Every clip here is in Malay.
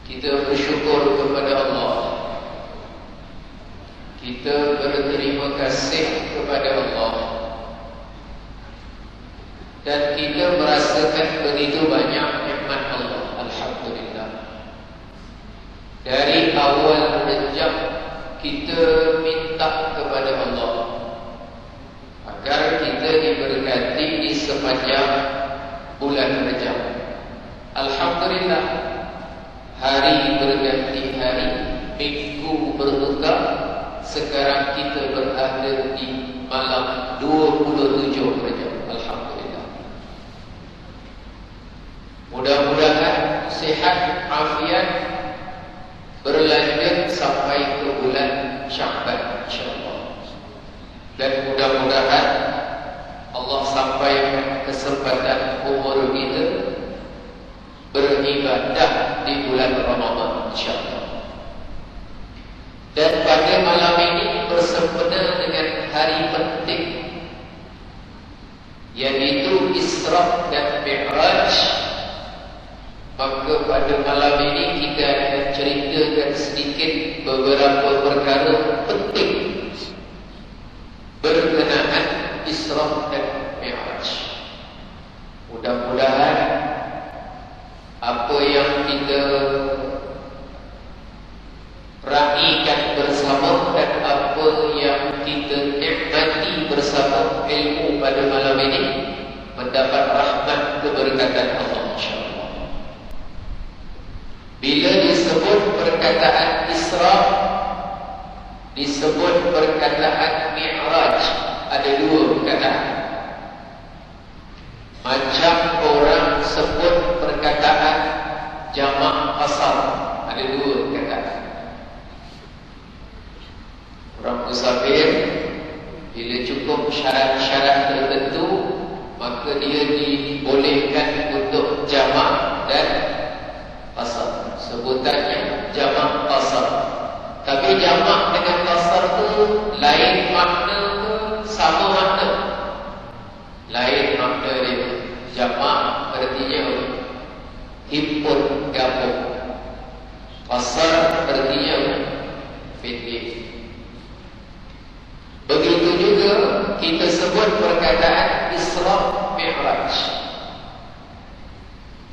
Kita bersyukur kepada Allah. Kita berterima kasih kepada Allah. Dan kita merasakan begitu banyak nikmat Allah. Alhamdulillah. Dari awal rejab kita minta kepada Allah agar kita diberkati di sepanjang bulan Rejab. Alhamdulillah. Hari berganti hari, minggu bertukar. Sekarang kita berada di malam 27 Rejab. Alhamdulillah. Mudah-mudahan sihat, afiat, berlanjut sampai ke bulan Sya'ban insyaAllah. Dan mudah-mudahan Allah sampaikan kesempatan umur kita beribadah di bulan Ramadan insyaAllah. Dan pada malam ini bersempena dengan hari penting, yaitu Isra dan Mi'raj. Maka pada malam ini kita akan ceritakan sedikit beberapa perkara penting berkenaan Isra dan Mi'raj. Mudah-mudahan apa yang kita raikan bersama dan apa yang kita nikmati bersama ilmu pada malam ini mendapat rahmat keberkatan Allah insyaAllah. Bila disebut perkataan Isra, disebut perkataan Mi'raj, ada dua perkataan. Macam orang sebut perkataan jamak qasar, ada dua perkataan. Orang musafir bila cukup syarat-syarat tertentu, maka dia dibolehkan untuk jamak dan qasar. Sebutannya jamak qasar. Tapi jamak dengan qasar tu lain makna ke sama makna? Lain makna dia. Jamak artinya himpun, gabung. Qasar artinya pendek. Begitu juga kita sebut perkataan Isra Mi'raj.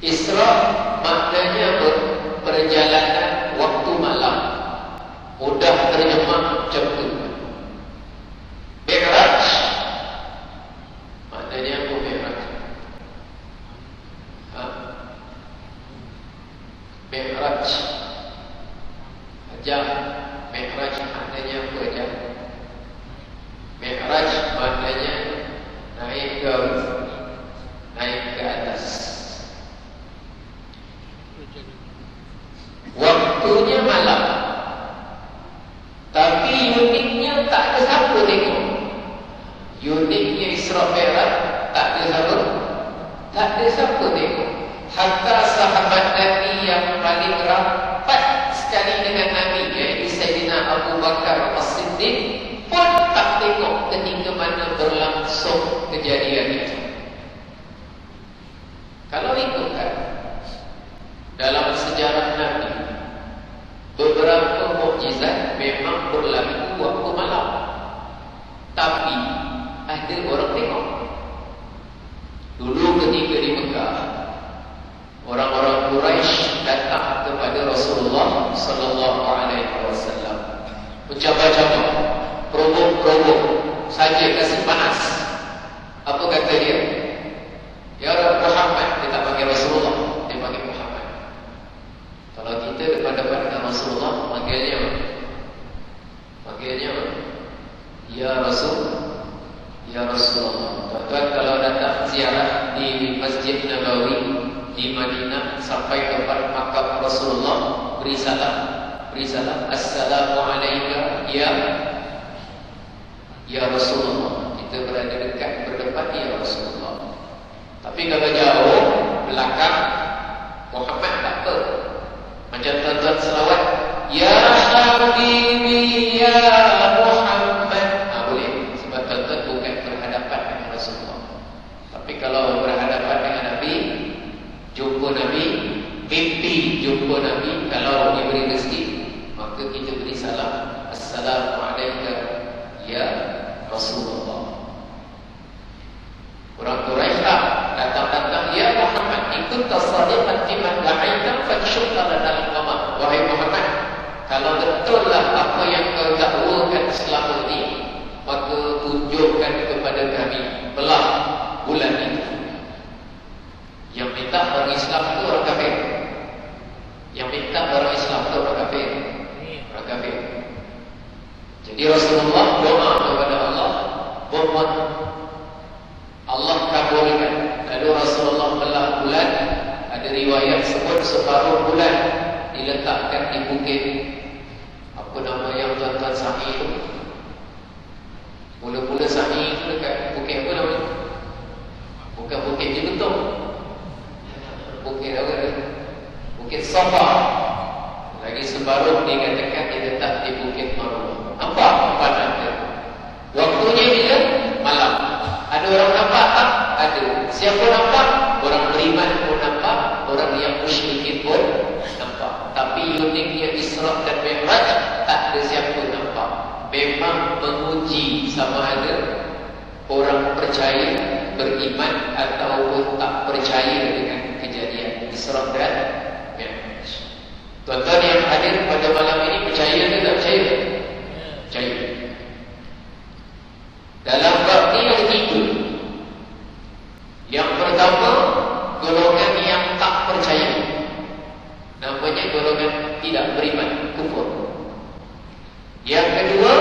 Isra maknanya perjalanan waktu malam. Mudah terjemah macam tu. Mi'raj maknanya apa Mi'raj? Mi'raj aja. Mi'raj maknanya apa aja? Mi'raj maknanya naik ke atas. Waktunya malam, tapi uniknya tak ada siapa tengok. Uniknya Isra Mi'raj tak ada siapa, tak ada siapa tengok. Hatta sahabat Nabi yang paling rapat sekali dengan Nabi, iaitu Sayyidina Abu Bakar As-Siddiq, pun tak tengok ketika mana berlangsung kejadian itu. Kalau ikutkan dalam sejarah Nabi, beberapa mukjizat memang berlaku waktu malam, tapi ada orang tengok. Dulu ketika di Mekah, orang-orang Quraisy datang kepada Rasulullah sallallahu alaihi wasallam, mencabar-cabar, provoke saja, kasih panas. Apa kata dia? Ya Muhammad, dia tak panggil Rasulullah, dia panggil Muhammad. Kalau kita depan-depan dengan Rasulullah, panggilnya ya Rasul, ya Rasulullah. Tuan-tuan kalau datang ziarah di Masjid Nabawi di Madinah, sampai tempat makam Rasulullah, beri salam. Assalamualaikum ya ya Rasulullah. Kita berada dekat, berdepan, ya Rasulullah. Tapi kalau jauh, belakang, Muhammad tak apa. Macam tuan-tuan selawat, ya Habibi ya Muhammad. Boleh. Sebab tuan-tuan bukan berhadapan dengan Rasulullah. Tapi kalau berhadapan dengan Nabi, jumpa Nabi, mimpi jumpa Nabi, kalau diberi rezeki, maka kita beri salam, Assalamualaikum ya Rasulullah. Orang Quraisy datang-datang, ya Muhammad, ikut tasadiqan fiman da'aita fansyukta lana al-qamar. Wahai Muhammad, kalau betullah apa yang kau dakwakan selama ini, maka tunjukkan kepada kami belah bulan itu. Yang minta orang Islam itu orang kafir. Yang minta orang Islam itu orang kafir. Orang kafir. Jadi Rasulullah doa kepada Allah, mohon Allah kabulkan. Lalu Rasulullah belah bulan. Ada riwayat sebut separuh bulan diletakkan di bukit, apa nama yang tuan-tuan Sa'i itu, mula-mula Sa'i itu dekat bukit apa nama? Bukan bukit Jebetung, bukit apa? Bukit Safa. Lagi separuh dikatakan diletak di bukit Marwah. Nampak padan dia. Waktunya bila? Malam. Ada orang nampak tak? Ada. Siapa nampak? Orang beriman pun nampak, orang yang musyrikin pun nampak. Tapi uniknya Isra dan Mi'raj, tak ada siapa nampak. Memang menguji sama ada orang percaya, beriman ataupun tak percaya dengan kejadian Isra dan Mi'raj. Tuan-tuan yang hadir pada malam ini percaya atau tak percaya? Percaya. Dalam bab ini ada tiga. Yang pertama, golongan yang tak percaya. Namanya golongan tidak beriman, kufur. Yang kedua,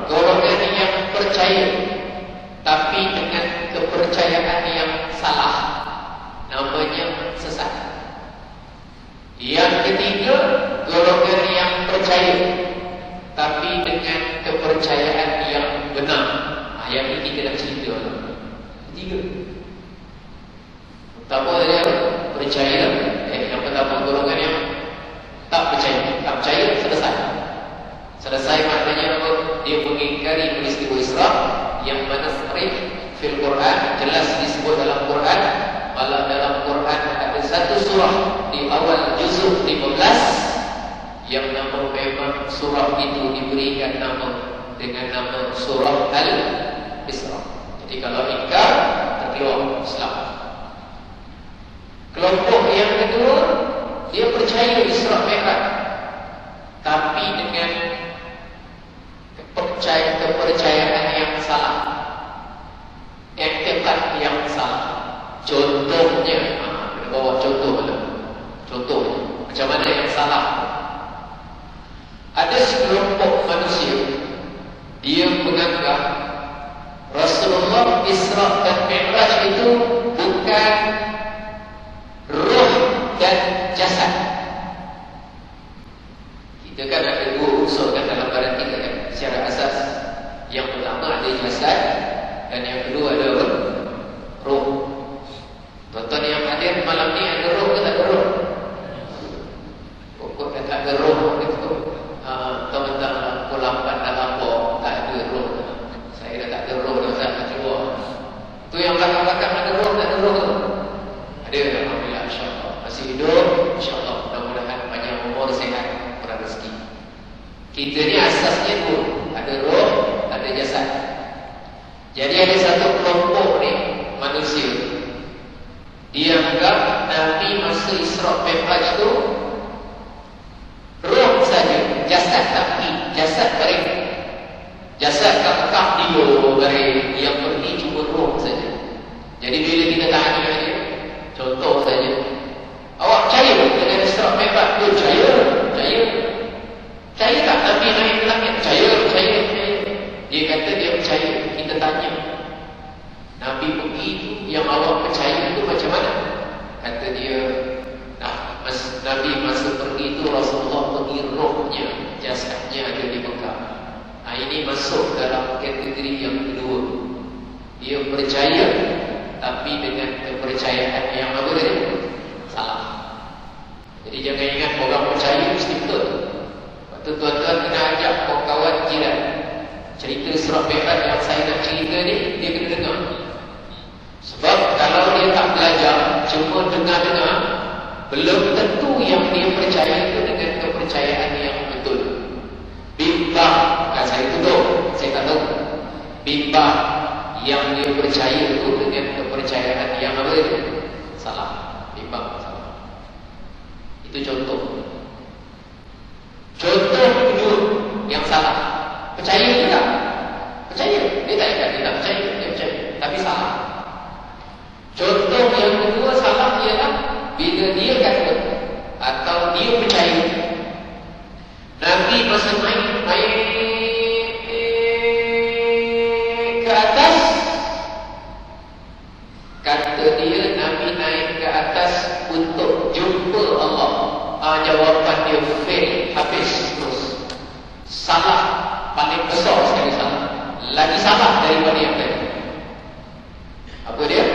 golongan yang percaya tapi dengan kepercayaan yang salah. Namanya sesat. Yang ketiga, golongan yang percaya tapi dengan kepercayaan yang benar. Yang ini kita nak cerita. Ketiga. Pertama dia percaya. Yang pertama golongan yang tak percaya. Tak percaya, selesai. Selesai maknanya apa? Dia mengingkari peristiwa Isra yang mana sahih fil Quran, jelas disebut dalam Quran. Malah dalam Quran ada satu surah di awal juzuk 15 yang nama memang surah itu diberikan nama dengan nama surah Al-Isra. Jadi kalau ingkar, terkeluar Islam. Kelompok yang kedua, dia percaya Isra Mi'raj, tapi dengan kepercayaan yang salah, iktikad yang salah. Contohnya, kita bawa contoh dulu. Contohnya, macam mana yang salah? Ada sekelompok manusia, dia menganggap Rasulullah Isra dan Mi'raj itu bukan ruh dan jasad. Kita kan ada dua unsur kan dalam badan kita kan, secara asas. Yang pertama ada jasad dan yang kedua ada roh. Tuan-tuan yang hadir malam ni ada roh ke tak ada roh? Pokok dah tak ada roh itu. Teman-teman lah, pukul 8 dah lapor, tak ada roh. Saya dah tak ada roh dah, saya keluar. Tu yang belakang-belakang ada roh, tak ada roh tu? Ada, alhamdulillah, insyaAllah. Masih hidup, insyaAllah. Mudah-mudahan panjang umur, sehat, kurang rezeki. Kita ni asasnya tu, ada roh, ada jasad. Jadi ada satu kelompok ni manusia, dia anggap Nabi masa Isra Mi'raj tu roh saja, jasad tak pergi, jasad baring, jasad tak dia baring, yang pergi cuma roh saja. Jadi bila kita tanya dia, contoh saja, awak percaya dengan Isra Mi'raj tu? Percaya, percaya. Percaya tak Nabi naik ke langit? Percaya, percaya. Dia kata dia percaya. Kita tanya, Nabi pergi tu, yang awak percaya tu macam mana? Kata dia, Nabi masa pergi tu Rasulullah pergi rohnya, jasadnya ada di Mekah. ini masuk dalam kategori yang kedua. Dia percaya tapi dengan kepercayaan yang apa tadi? Salah. Jadi jangan ingat orang percaya mesti betul. Waktu tuan-tuan kena ajak kawan jiran cerita surah Mi'raj yang saya nak cerita ni, dia kena dengar. Sebab kalau dia tak belajar, cuma dengar-dengar, belum tentu yang dia percaya itu dengan kepercayaan yang betul. Bimbang, bukan saya tutup, saya tak tahu. Bimbang yang dia percaya itu dengan kepercayaan yang apa itu? Salah. Bimbang salah. Itu contoh. Contoh kedua yang salah. Percaya tidak? Percaya. Dia tak ingat, dia tak percaya, dia percaya. Tapi salah. Contoh yang kedua salah ialah bila dia kata atau dia percaya Nabi masa naik ke atas, kata dia Nabi naik ke atas untuk jumpa Allah. Jawapan dia fail, habis terus. Salah. Paling besar sekali salah. Lagi salah daripada yang tadi. Apa dia?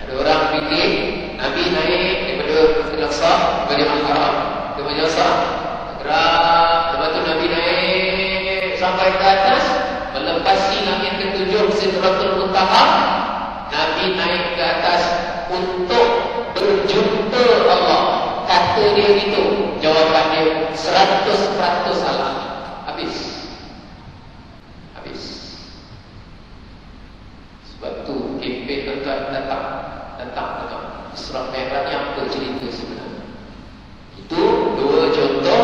Ada orang fikir Nabi naik daripada Al-Aqsa kepada Al-Haram ke Majasa, gerak, lepas tu Nabi naik sampai ke atas, melepasi langit ketujuh Sidratul Muntaha. Nabi naik ke atas untuk berjumpa Allah. Kata dia gitu. Jawapan dia 100% salah. Habis. Sebab tu kempen tuan-tuan datang dengan Isra Mi'raj yang bercerita sebenarnya. Itu dua contoh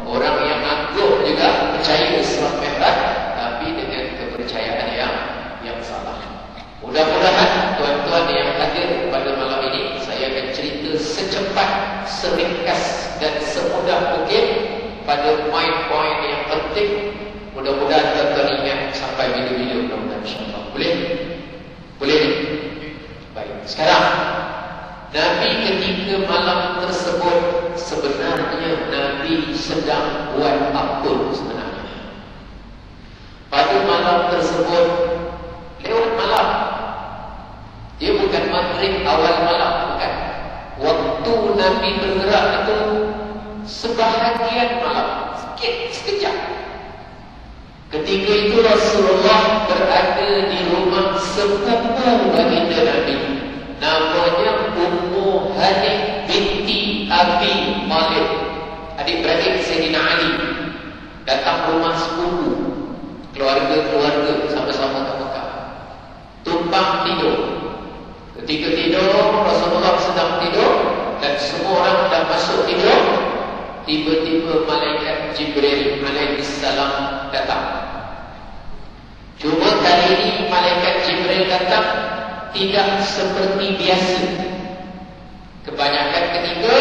orang yang anggap juga percaya Isra Mi'raj tapi dengan kepercayaan yang salah. Mudah-mudahan tuan-tuan yang hadir pada malam ini, saya akan cerita secepat, seringkas dan semudah mungkin pada poin-poin yang penting. Mudah-mudahan tuan-tuan ingat sampai bila-bila, mudah-mudahan insya-Allah. Boleh? Boleh? Baik. Sekarang Nabi ketika malam tersebut sebenarnya Nabi sedang buat apa sebenarnya? Pada malam tersebut lewat malam. Dia bukan maghrib awal malam, bukan. Waktu Nabi bergerak itu sebahagian malam, sekejap. Ketika itu Rasulullah berada di rumah sepupu baginda Nabi, namanya Ummu Hani binti Abi Thalib, adik-beradik Sayyidina Ali. Datang rumah sepupu, keluarga-keluarga sama-sama ke Mekah. Tumpang tidur. Ketika tidur, Rasulullah sedang tidur dan semua orang dah masuk tidur. Tiba-tiba malaikat Jibril alaihissalam datang. Cuma kali ini malaikat Jibril datang tidak seperti biasa. Kebanyakan ketika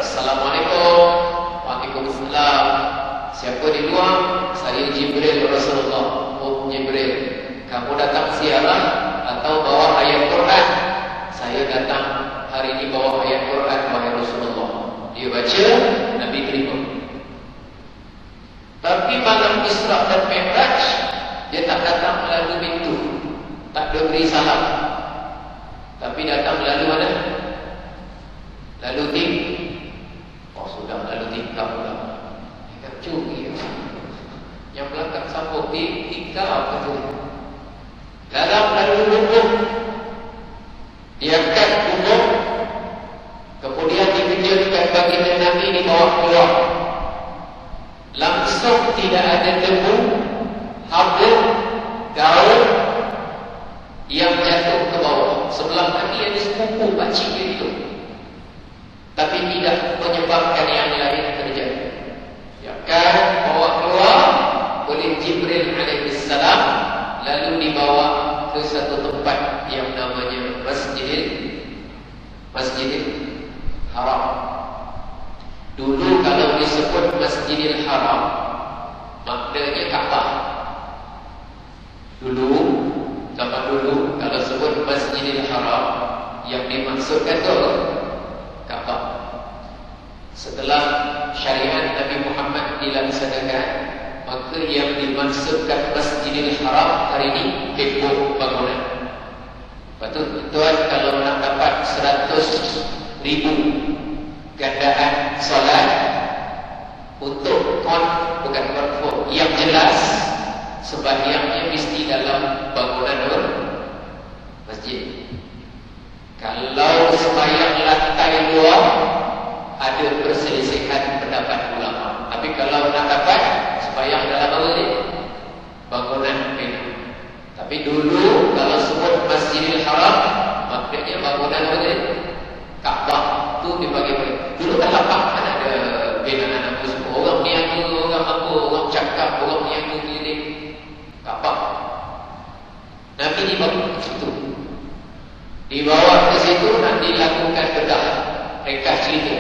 Assalamualaikum, Waalaikumsalam. Siapa di luar? Saya Jibril Rasulullah. Oh Jibril, kamu datang siaran atau bawa ayat Quran? Saya datang hari ini bawa ayat Quran, wahai Rasulullah. Dia baca, Nabi terima. Tapi malam Isra dan Mi'raj, dia tak datang melalui pintu, tak ada beri salam, tapi datang melalui mana? Lalu tim. Oh sudah lalu tingkap pula. Ikan curi. Yang belakang sambung tingkap betul. Dalam lalu lubung, diangkat lubung. Kemudian dikejutkan baginda Nabi dibawa keluar. Langsung tidak ada debu, habis, gaul yang jatuh ke bawah. Sebelah kaki ada sepupu pakcik dia itu, tapi tidak menyebabkan yang lain terjadi. Akan bawa keluar oleh Jibril alaihissalam, lalu dibawa ke satu tempat yang namanya Masjidil Haram. Dulu kalau disebut Masjidil Haram, maknanya Ka'bah. Zaman dulu kalau sebut Masjidil Haram, yang dimaksudkan itu Ka'bah. Setelah syariat Nabi Muhammad dilaksanakan, maka yang dimaksudkan Masjidil Haram hari ini heboh bangunan. Lepas tu tuan kalau nak dapat 100,000 gandaan solat untuk bukan confirm, yang jelas sembahyangnya mesti dalam bangunan masjid. Kalau sembahyang lantai luar, ada perselisihan pendapat ulama. Tapi kalau nak dapat sembahyang dalam bangunan itu. Tapi dulu kalau sebut Masjidil Haram, maksudnya bangunan Kaabah tu dibagi. Dulu kan lapang, kan ada binaan anak semua. Orang niaga, orang apa, orang cakap, orang niaga keliling Kaabah. Nabi dibawa ke situ. Dibawa ke situ nak dilakukan bedah. Mereka cerita.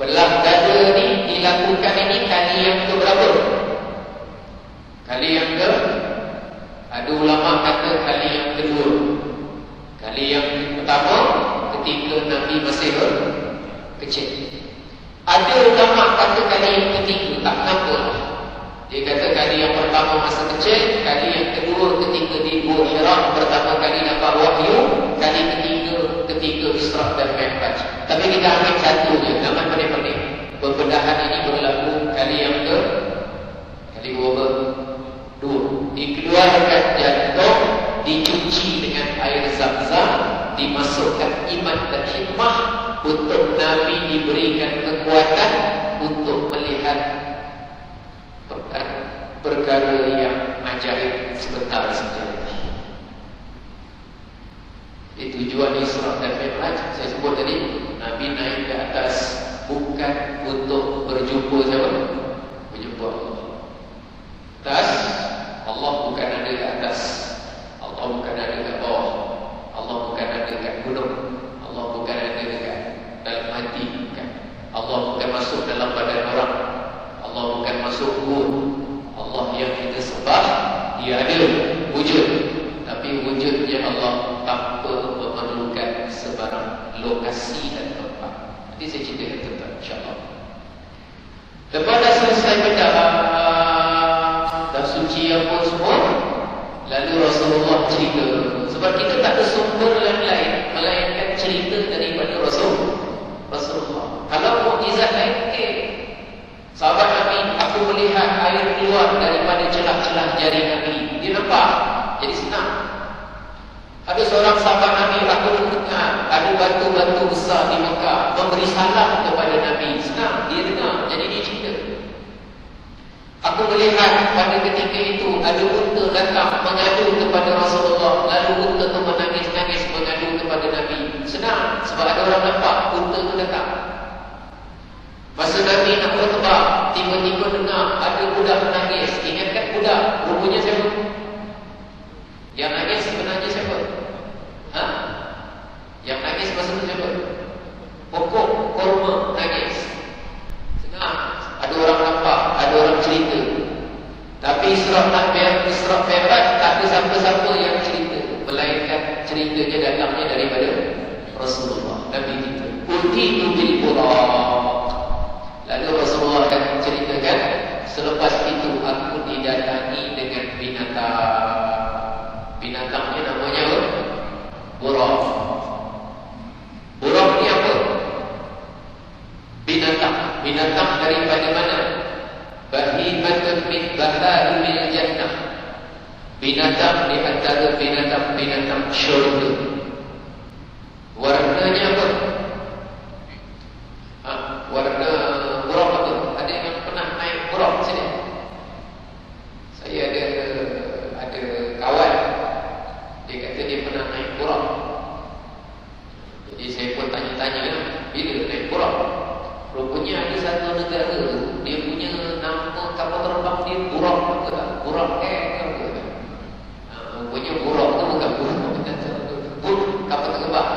Belah dada ni dilakukan ini kali yang ke berapa? Kali yang ke? Ada ulama kata kali yang kedua. Kali yang pertama ketika Nabi masih kecil. Ada ulama kata kali yang ketiga, tak kenapa. Dia kata kali yang pertama masa kecil, kali yang kedua ketika di Gua Hira pertama kali dapat wahyu, kali ketiga ketika Isra dan Mi'raj. Tapi kita ambil satu je, jangan pening-pening. Pembedahan ini berlaku kali yang kali dua. Dikeluarkan jantung, dicuci dengan air Zam-Zam, dimasukkan iman dan hikmah untuk Nabi diberikan kekuatan untuk melihat perkara yang ajaib sebentar saja. Itu tujuan Isra dan Mi'raj. Saya sebut tadi, Nabi naik ke atas bukan untuk berjumpa siapa? Berjumpa Allah. Atas, Allah bukan ada ke atas. Allah bukan ada ke bawah. Allah bukan ada kat gunung. Allah bukan ada dekat dalam hati, bukan. Allah bukan masuk dalam badan orang. Allah bukan masuk gua. Allah yang kita sembah, dia ada wujud. Tapi wujudnya Allah tanpa memerlukan sebarang lokasi dan tempat. Nanti saya ceritakan tentang, insyaAllah. Lepas dah selesai benda dah suci apa semua, lalu Rasulullah cerita. Sebab kita tak ada sumber lain melainkan cerita daripada Rasulullah. Kalau mukjizat lain, sahabat Nabi, aku melihat air keluar daripada celah-celah jari Nabi. Dia nampak, jadi senang. Ada seorang sahabat Nabi, aku dengar ada batu-batu besar di Mekah memberi salam kepada Nabi. Senang, dia dengar, jadi dia cerita. Aku melihat pada ketika itu ada unta datang mengadu kepada Rasulullah. Lalu unta itu menangis-nangis mengadu kepada Nabi. Senang, sebab ada orang nampak unta itu datang. Masa Nabi nak berkebab, tiba-tiba dengar ada budak menangis. Ingatkan budak, rupanya siapa? Yang nangis sebenarnya siapa? Yang nangis masa itu siapa? Pokok korma nangis. Senang, ada orang nampak, ada orang cerita. Tapi Isra Mi'raj tak ada siapa-siapa yang cerita, melainkan ceritanya datangnya daripada Rasulullah, Nabi kita. Utitu bil buraq. Lalu Rasulullah akan menceritakan, selepas itu aku didatangi dengan binatang. Binatangnya namanya buraq. Buraq ni apa? Binatang. Binatang daripada mana? Bahimatun min bahaimil jannah. Binatang di antara binatang-binatang syurga. Warnanya apa? Warna buraq apa? Ada yang pernah naik buraq sini? Saya ada kawan, dia kata dia pernah naik buraq. Jadi saya pun tanya-tanya, bila naik buraq? Rupanya ada satu negara tu, dia punya nama kapal terbang dia buraq apa tak? Buraq apa tak? Rupanya buraq tu bukan buraq, kapal terbang.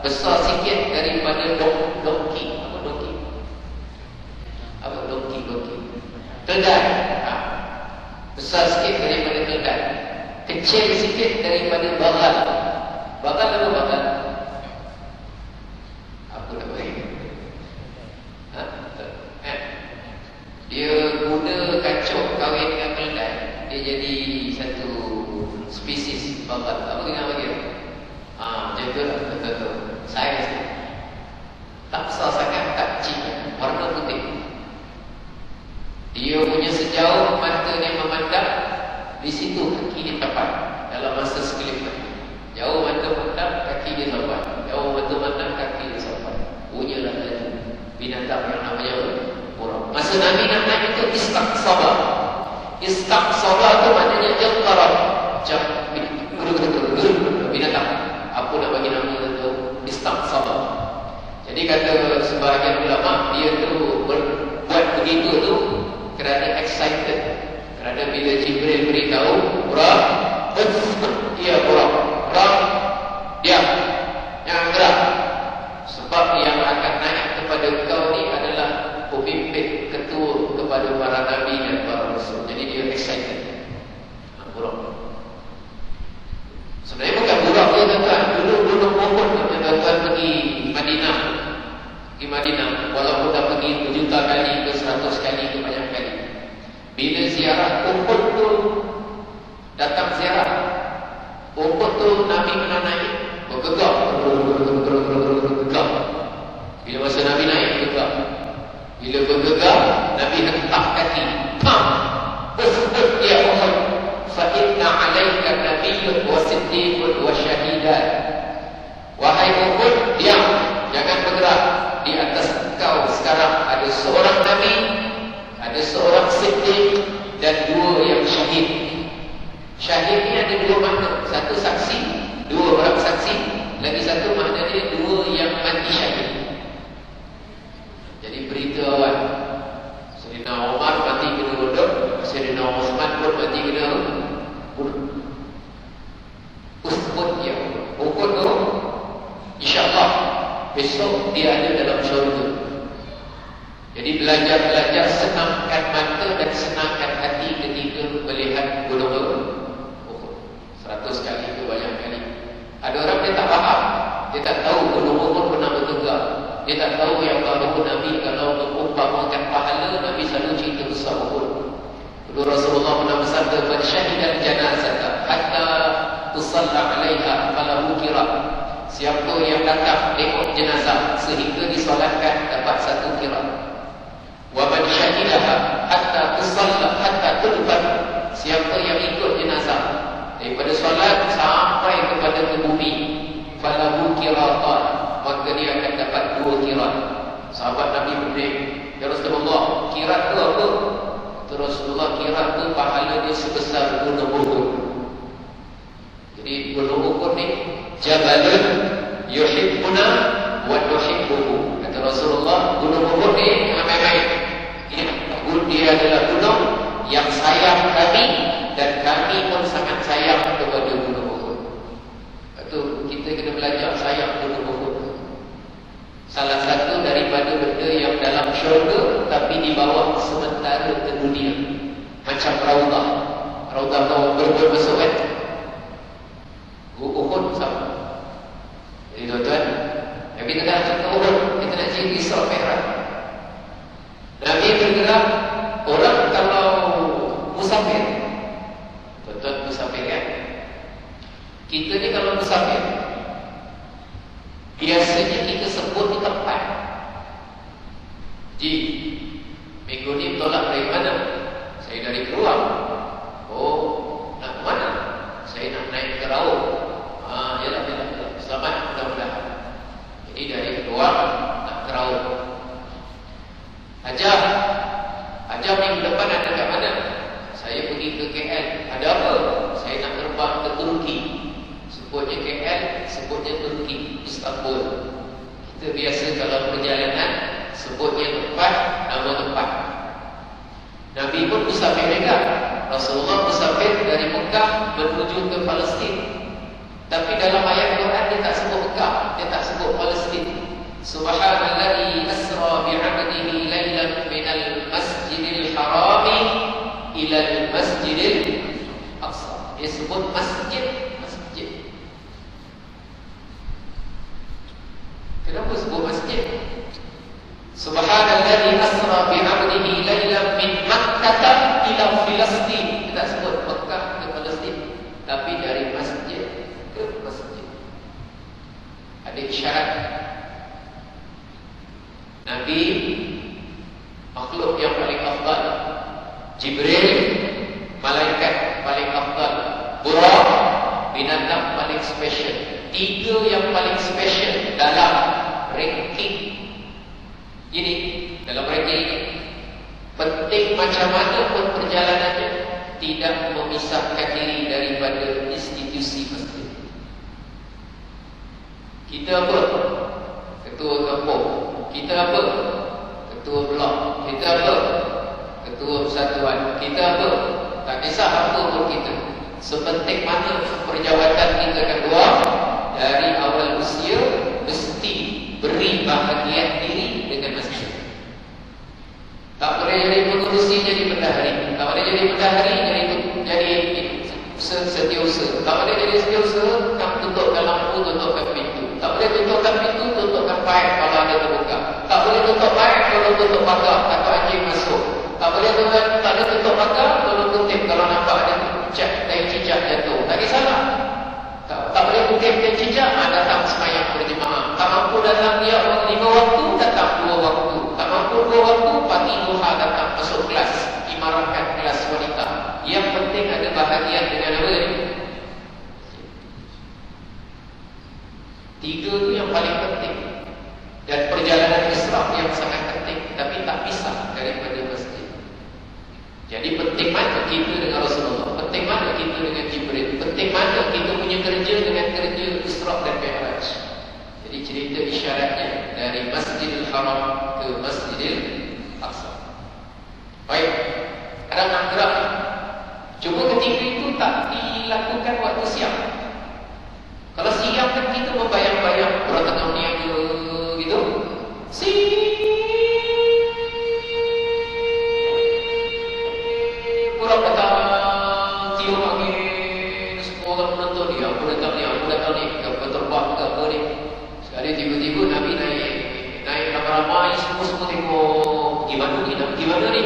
besar sikit daripada donkey. Apa donkey? Apa donkey? Keldai. Besar sikit daripada keldai. Kecil sikit daripada bagal. Bagal apa bagal? Apa nak bagi? Dia guna kacau kahwin dengan keldai, dia jadi satu spesies bagal. Apa kena bagi? Macam tu lah, betul-betul. Saiz tak besar sangat, tak kecil, warna putih. Dia punya sejauh matanya memandang, di situ kaki dia dapat dalam masa sekelip mata. Jauh mata memandang, kaki dia sampai. Jauh mata memandang, kaki dia sampai. Punyalah binatang yang namanya orang. Masa Nabi nak naik itu istaqsaba. Istaqsaba itu maknanya iqtarab. Binatang. Apa nak bagi nama itu? Istaqsaba. Jadi kata sebahagian ulama, dia tu buat begitu tu kerana excited. Kerana bila Jibril beritahu, orang, diam, jangan gerak. Sebab yang akan naik kepada kau ni adalah pemimpin, ketua kepada para nabi dan para rasul. Jadi dia excited. Buruk. Sebenarnya bukan buruk dia tuan-tuan. Dulu mohon tuan-tuan pergi Madinah. Walaupun dah pergi berjuta kali ke 100 kali ke banyak kali. Bila ziarah Uhud tu, datang ziarah Uhud tu, Nabi pernah naik bergegar. Bila masa Nabi naik bergegar. Bila bergegar, Nabi hentak kaki. Usbud ya Uhud, fa inna alaika nabiyyun wa siddiqun wa syahidan. Wahai Uhud, diam, jangan bergerak. Di atas kau sekarang ada seorang Nabi, ada seorang Siddiq, dan 2 yang syahid. Syahid ni ada 2 makna. Satu saksi, 2 orang saksi. Lagi satu makna dia 2 yang mati syahid. Jadi berita awal, Sayyidina Umar mati kena rodok, Sayyidina Uthman pun mati kena bunuh. Usbud ya Uhud tu, InsyaAllah besok dia ada dalam syurga. Jadi belajar senangkan mata dan senangkan hati ketika melihat gunung Uhud. 100 kali ke banyak kali. Ada orang dia tak faham, dia tak tahu gunung Uhud pernah bergegar. Dia tak tahu yang baru Nabi kalau mengumpamakan pahala, Nabi selalu cerita besar Uhud. Dulu Rasulullah pernah bersabda, "Man syahidal janazata hatta tusalla 'alaiha falahu qirat." Siapa yang datang tengok jenazah sehingga disolatkan dapat 1 qirat. Wa man syahidaha hatta tusalla hatta tudfan. Siapa yang ikut jenazah daripada solat sampai kepada ke bumi, falahu qiratan, maka dia akan dapat 2 qirat. Sahabat Nabi berdek, "Ya Rasulullah, qirat tu apa?" Rasulullah, qirat tu pahala dia sebesar gunung Uhud. Jadi gunung Uhud ni jabalun yuhibbuna wa nuhibbuhu. Kata Rasulullah, gunung Uhud ni main-main. Dia adalah gunung yang sayang kami dan kami pun sangat sayang kepada gunung Uhud. Itu kita kena belajar sayang gunung Uhud. Salah satu daripada benda yang dalam syurga tapi dibawa sementara ke dunia. Macam Raudah. Raudah kau berbun masuk kan? Uhud sama. Jadi tuan-tuan, yang kita dah cerita Uhud, kita nak cerita Isra Mi'raj. Nabi bergerak, orang kalau musafir, tuan-tuan musafir kan? Kita ni kalau musafir, biasanya kita sebut di tempat. Ji, minggu ni tolak dari mana? Saya dari Keruang. Oh, nak ke mana? Saya nak naik ke Raub. Yalah. Selamat, mudah-mudahan. Jadi dari Keruang nak ke Raub. Hajar minggu depan ada kat mana? Saya pergi ke KL. Ada apa? Saya nak terbang ke Turki. Sebutnya KL, sebutnya Turki, Istanbul. Kita biasa kalau perjalanan sebutnya tempat, nama tempat. Nabi pun musafir juga. Rasulullah musafir dari Mekah menuju ke Palestin. Tapi dalam ayat Quran dia tak sebut Mekah, dia tak sebut Palestin. Subhanalladzi asra bi'abdihi lailan minal masjidil harami ilal masjidil aqsa. Dia sebut masjid. Kenapa sebut masjid? Subhanalladzi asra bi'abdihi lailan min Makkah ila Filastin. Dia tak sebut Mekah ke Palestin, tapi dari masjid ke masjid. Ada isyarat. Nabi makhluk yang paling afdal, Jibril malaikat paling afdal, Buraq binatang paling special. Tiga yang paling special dalam ranking ini, dalam ranking ini. Penting macam mana pun perjalanannya, tidak memisahkan diri daripada institusi masjid. Kita apa? Ketua kampung. Kita apa? Ketua blok. Kita apa? Ketua persatuan. Kita apa? Tak kisah apa pun kita. Sepenting mana perjawatan kita kedua, dari awal usia mesti beri bahagian diri dengan masjid. Tak boleh jadi pengurusi jadi bendahari. Tak boleh jadi bendahari jadi setiausaha. Tak boleh jadi setiausaha nak tutupkan lampu, tutupkan pintu. Tak boleh tutupkan pintu, tutupkan paip kalau ada terbuka. Tak boleh tutup paip kalau tutup pagar atau anjing masuk. Tak boleh tutup pagar kalau tutup kalau nampak ada cicak jatuh. Tak kisahlah. Tak boleh kutipkan cicak, datang semayang berjemaah. Tak mampu datang dia 5 waktu, datang 2 waktu. Tak mampu 2 waktu, pagi duha datang masuk kelas, imarahkan kelas wanita. Yang penting ada bahagian dengan apa ni? 3 tu yang paling penting. Dan perjalanan Isra yang sangat penting, tapi tak pisah daripada masjid. Jadi penting mana kita dengan Rasulullah, penting mana kita dengan Jibril, penting mana kita punya kerja dengan kerja Isra dan Mi'raj. Jadi cerita isyaratnya dari Masjidil Haram ke Masjidil Aqsa. Baik, sekarang nak gerak. Cuma ketika itu tak dilakukan waktu siang. Kalau siang kan kita membayang-bayang orang tengah niaga gitu. Pura datang, tiup angin, semua orang menonton dia. Aku datang ni, kapal terbang ke apa ni. Sekali tiba-tiba Nabi naik ramai-ramai, semua tengok gimana ni.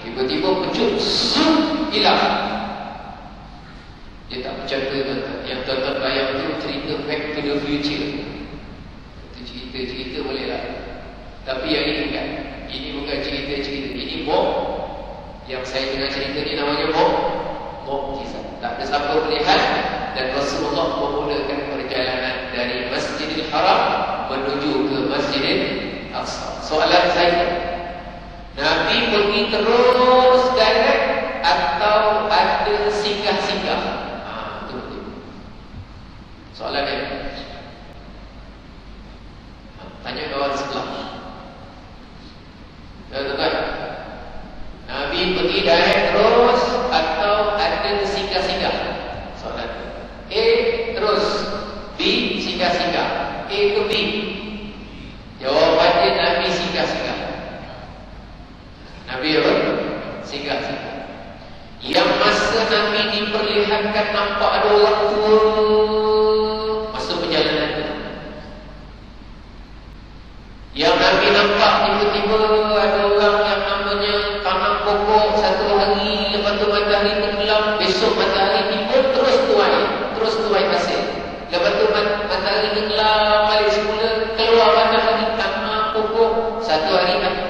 Tiba-tiba pecut, hilang. Dia tak bercakap yang tuan-tuan bayang tu cerita Back to the Future. Itu cerita bolehlah. Tapi yang ini bukan. Ini bukan cerita-cerita. Ini bom. Yang saya dengar cerita ni namanya mukjizat. Tak ada siapa melihat, dan Rasulullah memulakan perjalanan dari Masjidil Haram menuju ke Masjidil Aqsa. Soalan saya, Nabi pergi terus direct atau ada singgah-singgah? Soalan dia. Tanya kawan sebelah. Tuan-tuan, Nabi pergi direct terus atau ada singgah-singgah? Soalan A terus, B singgah-singgah. A ke B? Jawapannya Nabi singgah-singgah. Nabi apa? Singgah-singgah. Yang masa Nabi diperlihatkan nampak ada orang tua masa perjalanan itu. Yang Nabi nampak tiba-tiba ada orang yang namanya tanam pokok 1 hari, lepas tu matahari tenggelam, besok matahari timbul, terus tuai hasil. Lepas tu matahari tenggelam, balik semula, keluar matahari, tanam pokok 1 hari tanam,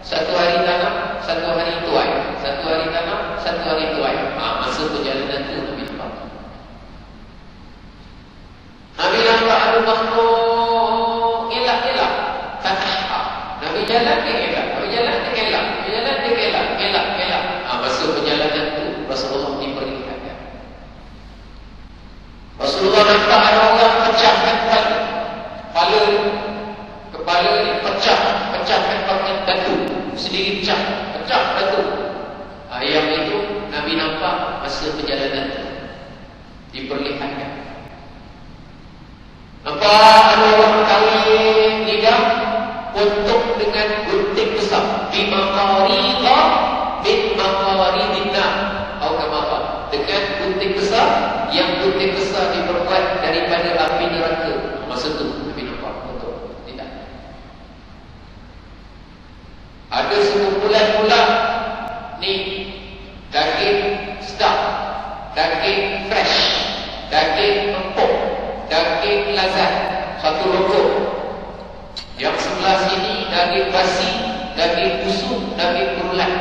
1 hari tanam, 1 hari tuai, 1 hari tanam, 1 hari tuai. Masa perjalanan tu Nabi nampak. Nabi nampak ada makhluk elak-elak. Nabi jalan dia elak, elak. Masa perjalanan tu Rasulullah diperlihatkan. Rasulullah nampak ada orang pecahkan kepala ni pecahkan pakai batu, sedikit pecah batu. Yang itu Nabi nampak masa perjalanan tu diperlihatkan. ada orang kahwin nikah untuk dengan gunting besar. Bimaqarida bin maqaridina. Atau apa? Dengan gunting besar, yang gunting besar diperbuat daripada api neraka. Masa tu Nabi nampak betul. Tidak. Ada sekumpulan pula ni daging sedap, daging fresh, daging empuk, daging lazat, satu rokok. Yang sebelah sini daging basi, daging busuk, daging berulat.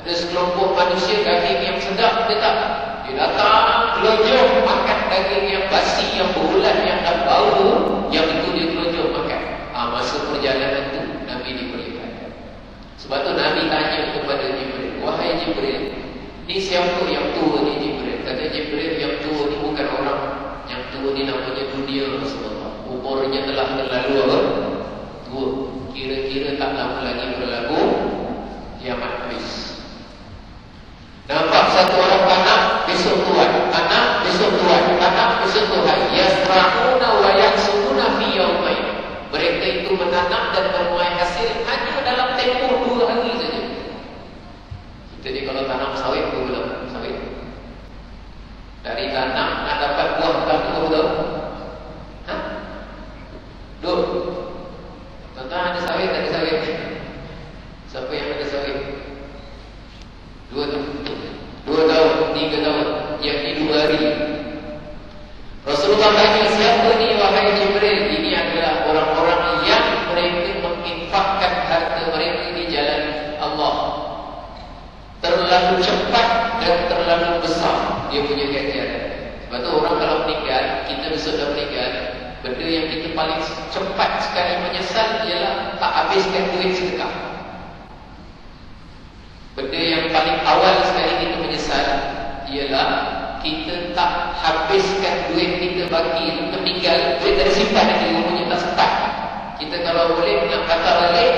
Ada sekelompok manusia daging yang sedap, dia tak. Dia datang gelonjong makan daging yang basi, yang berulat, yang dah bau, yang itu dia gelonjong makan. Masa perjalanan tu Nabi diperlihatkan. Sebab tu Nabi tanya kepada Jibril, wahai Jibril, ni siapa yang tua ni Jibril? Kata Jibril, yang tua ni bukan orang. Yang tua ni namanya dunia Rasulullah. Umurnya telah terlalu apa? Tua. Kira-kira tak lama lagi berlaku kiamat habis. Nampak satu orang anak besok tuan, anak besok tuan, anak besok tuan. Yasra'una wa yaksuna fi yawmain. Mereka itu menanam dan menuai hasil hanya dalam tempoh 2 hari saja. Kita ni kalau tanam sawit berapa sawit? Dari tanam nak dapat buah berapa tahun? Dua. Tuan-tuan ada sawit, tak ada sawit? Siapa yang ada sawit? 2 tahun, 3 tahun, yakni 2 hari. Rasulullah tanya, siapa ni wahai Jibril? Ini adalah orang-orang yang mereka menginfakkan harta mereka di jalan Allah. Terlalu cepat dan terlalu besar dia punya ganjaran. Sebab tu orang kalau meninggal, kita sudah meninggal, benda yang kita paling cepat sekali menyesal ialah tak habiskan duit sedekah. Benda yang paling awal sekali kita menyesal ialah kita tak habiskan duit kita bagi meninggal, duit dari simpan di rumahnya tak sempat. Kita kalau boleh nak kata balik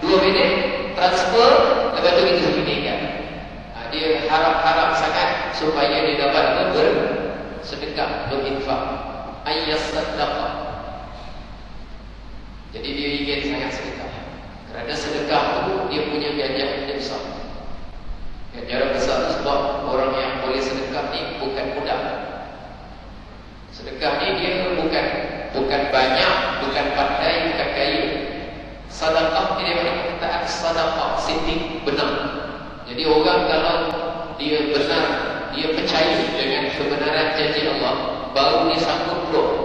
2 minit transfer, lepas tu kita meninggal. Dia harap-harap sangat supaya dia dapat bersedekah, berinfak, ayyasadaqah. Jadi dia ingin sangat sedekah. Kerana sedekah itu dia punya ganjaran yang besar. Ganjaran besar itu sebab orang yang boleh sedekah ni bukan mudah. Sedekah ni dia bukan banyak, bukan pandai, bukan kaya. Sedekah dia punya perkataan sedekah siddiq, benar. Jadi orang kalau dia benar, dia percaya dengan kebenaran janji Allah, baru dia sanggup keluar.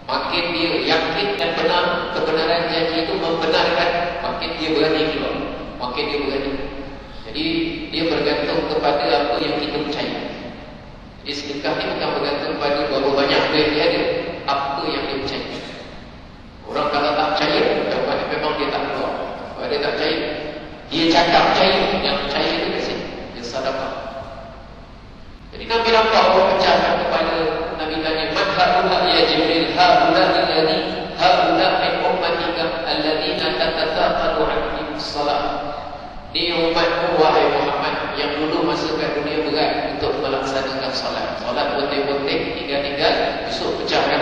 Makin dia yakin dan benar kebenaran janji itu membenarkan, makin dia berani keluar, makin dia berani. Jadi dia bergantung kepada apa yang kita percaya. Jadi sedekah ni bukan bergantung pada berapa banyak duit dia ada, apa yang dia percaya. Orang kalau tak percaya, memang dia tak keluar. Kalau dia tak percaya, dia cakap percaya, yang percaya itu kat sini, dia sedekah. Jadi Nabi nampak orang pecahkan kepala. Nabi tanya, man haula ya Jibril? Haula alladhi haula min ummatika alladhina tatataqalu anhum salat. Ni umatmu wahai Muhammad yang dulu masa kat dunia berat untuk melaksanakan salat. Salat botek-botek, tinggal-tinggal, besok pecahkan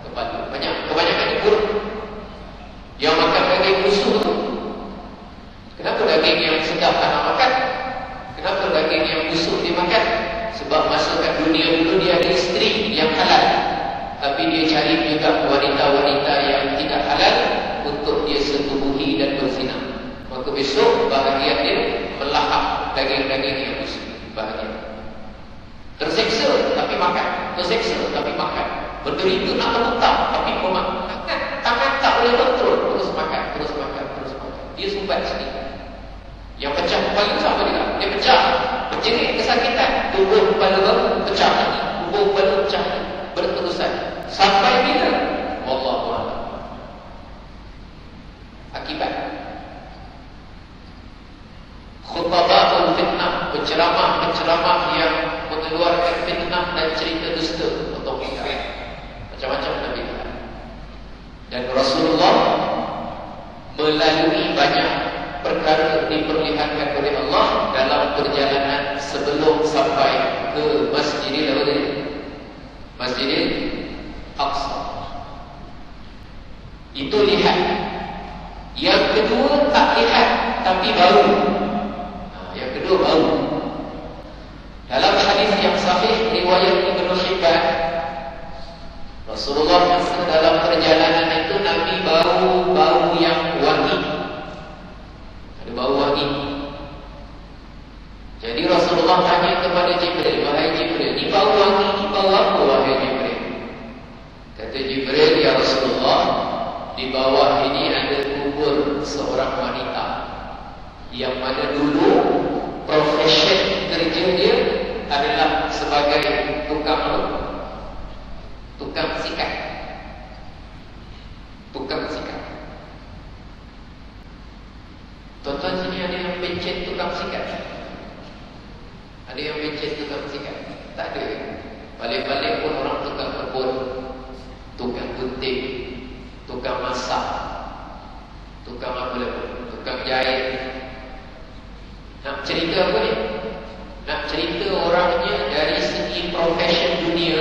kepala. Kebanyakan ni buruk. Yang makan daging busuk tu, kenapa daging yang sedap tak nak makan? Kenapa daging yang busuk dimakan? Sebab masa kat dunia dulu dia ada isteri yang halal, tapi dia cari juga wanita-wanita yang tidak halal untuk dia setubuhi dan berzina. Maka besok bahagian dia melahap daging-daging yang busuk. Bahagian tersiksa tapi makan, tersiksa tapi makan, menderita nak memuntah tapi memakan. Tangan tak boleh kontrol, terus makan, terus makan, terus makan. Dia sumbat sendiri. Yang pecah kepala sama juga. Dia pecah, berjerit kesakitan, tubuh kepala pecah lagi, tubuh kepala pecah lagi, berterusan. Sampai bila? Wallahu a'lam. Akibat khutabatul fitnah, penceramah-penceramah yang mengeluarkan fitnah dan cerita dusta atau ingkar. Macam-macam Nabi. Dan Rasulullah melalui banyak perkara diperlihatkan oleh Allah dalam perjalanan sebelum sampai ke Masjidil Aqsa. Itu lihat. Yang kedua tak lihat tapi bau. Yang kedua bau. Dalam hadis yang sahih riwayat Ibnu Hibban, Rasulullah dalam perjalanan itu Nabi bau yang wangi. Ada bau wangi. Jadi Rasulullah tanya kepada Jibril, wahai Jibril, ini bau wangi, ini bau apa wahai Jibril? Kata Jibril, ya Rasulullah, di bawah ini ada kubur seorang wanita yang mana dulu profesi kerja dia adalah sebagai tukang sikat. Tuan-tuan sini ada yang pencet tukang sikat? Ada yang pencet tukang sikat? Tak ada. Balik-balik pun orang tukang kebun, tukang gunting, tukang masak, tukang apa lagi? Tukang jahit. Nak cerita apa ni? Nak cerita orangnya dari segi profesi dunia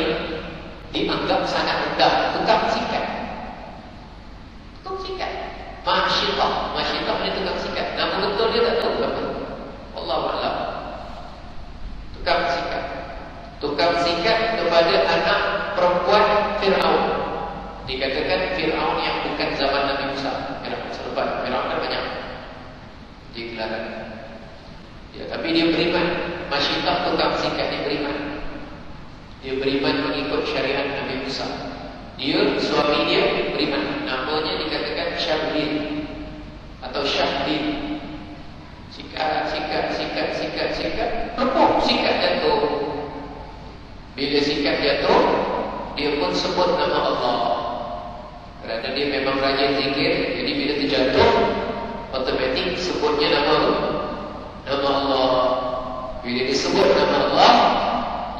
dianggap sangat rendah. Tukang sikat. Masyitah ni tukang sikat. Nama betul dia tak tahu apa. Wallahualam. Tukang sikat kepada anak perempuan Fir'aun. Dikatakan Fir'aun yang bukan zaman Nabi Musa. Fir'aun kan banyak di gelaran. Ya, tapi dia beriman. Masyitah tukang sikat dia beriman. Dia beriman mengikut syariat Nabi Musa. Dia, suami dia beriman. Namanya dikatakan Syahlin atau Syahlin. Sikat. Lepuk sikat jatuh. Bila sikat jatuh, dia pun sebut nama Allah. Kerana dia memang rajin zikir, jadi bila terjatuh, otomatik sebutnya nama Allah. Bila disebut nama Allah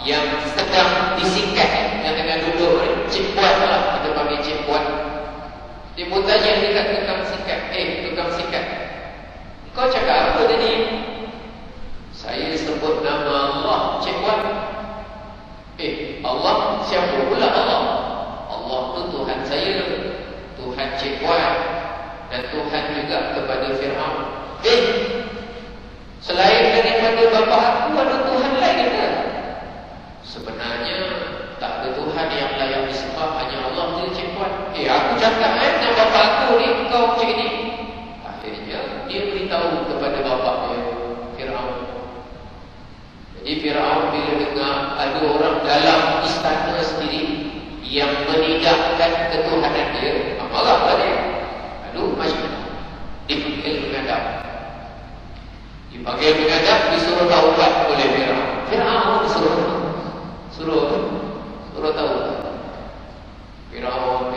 yang sedang disikat, yang tengah duduk, cipuan lah, kita panggil cipuan. Dia pun tanya dekat tukang sikat, tukang sikat, kau cakap apa tadi? Saya sebut nama Allah, cipuan. Allah, siapa pula Allah? Allah tu Tuhan saya, Tuhan cipuan, dan Tuhan juga kepada Fir'aun. Selain daripada bapa aku, ada Tuhan lain ke? Sebenarnya tak ada Tuhan yang layak disembah, hanya Allah je cipuan. Aku cakap dengan bapa aku ni, kau macam ni. Akhirnya dia beritahu kepada bapa dia, Fir'aun. Jadi Fir'aun bila dengar ada orang dalam istana sendiri yang menidakkan ketuhanan dia, marahlah dia. Lalu macam dipanggil menghadap. Dipanggil menghadap, disuruh taubat oleh Fir'aun. Fir'aun suruh taubat. Fir'aun.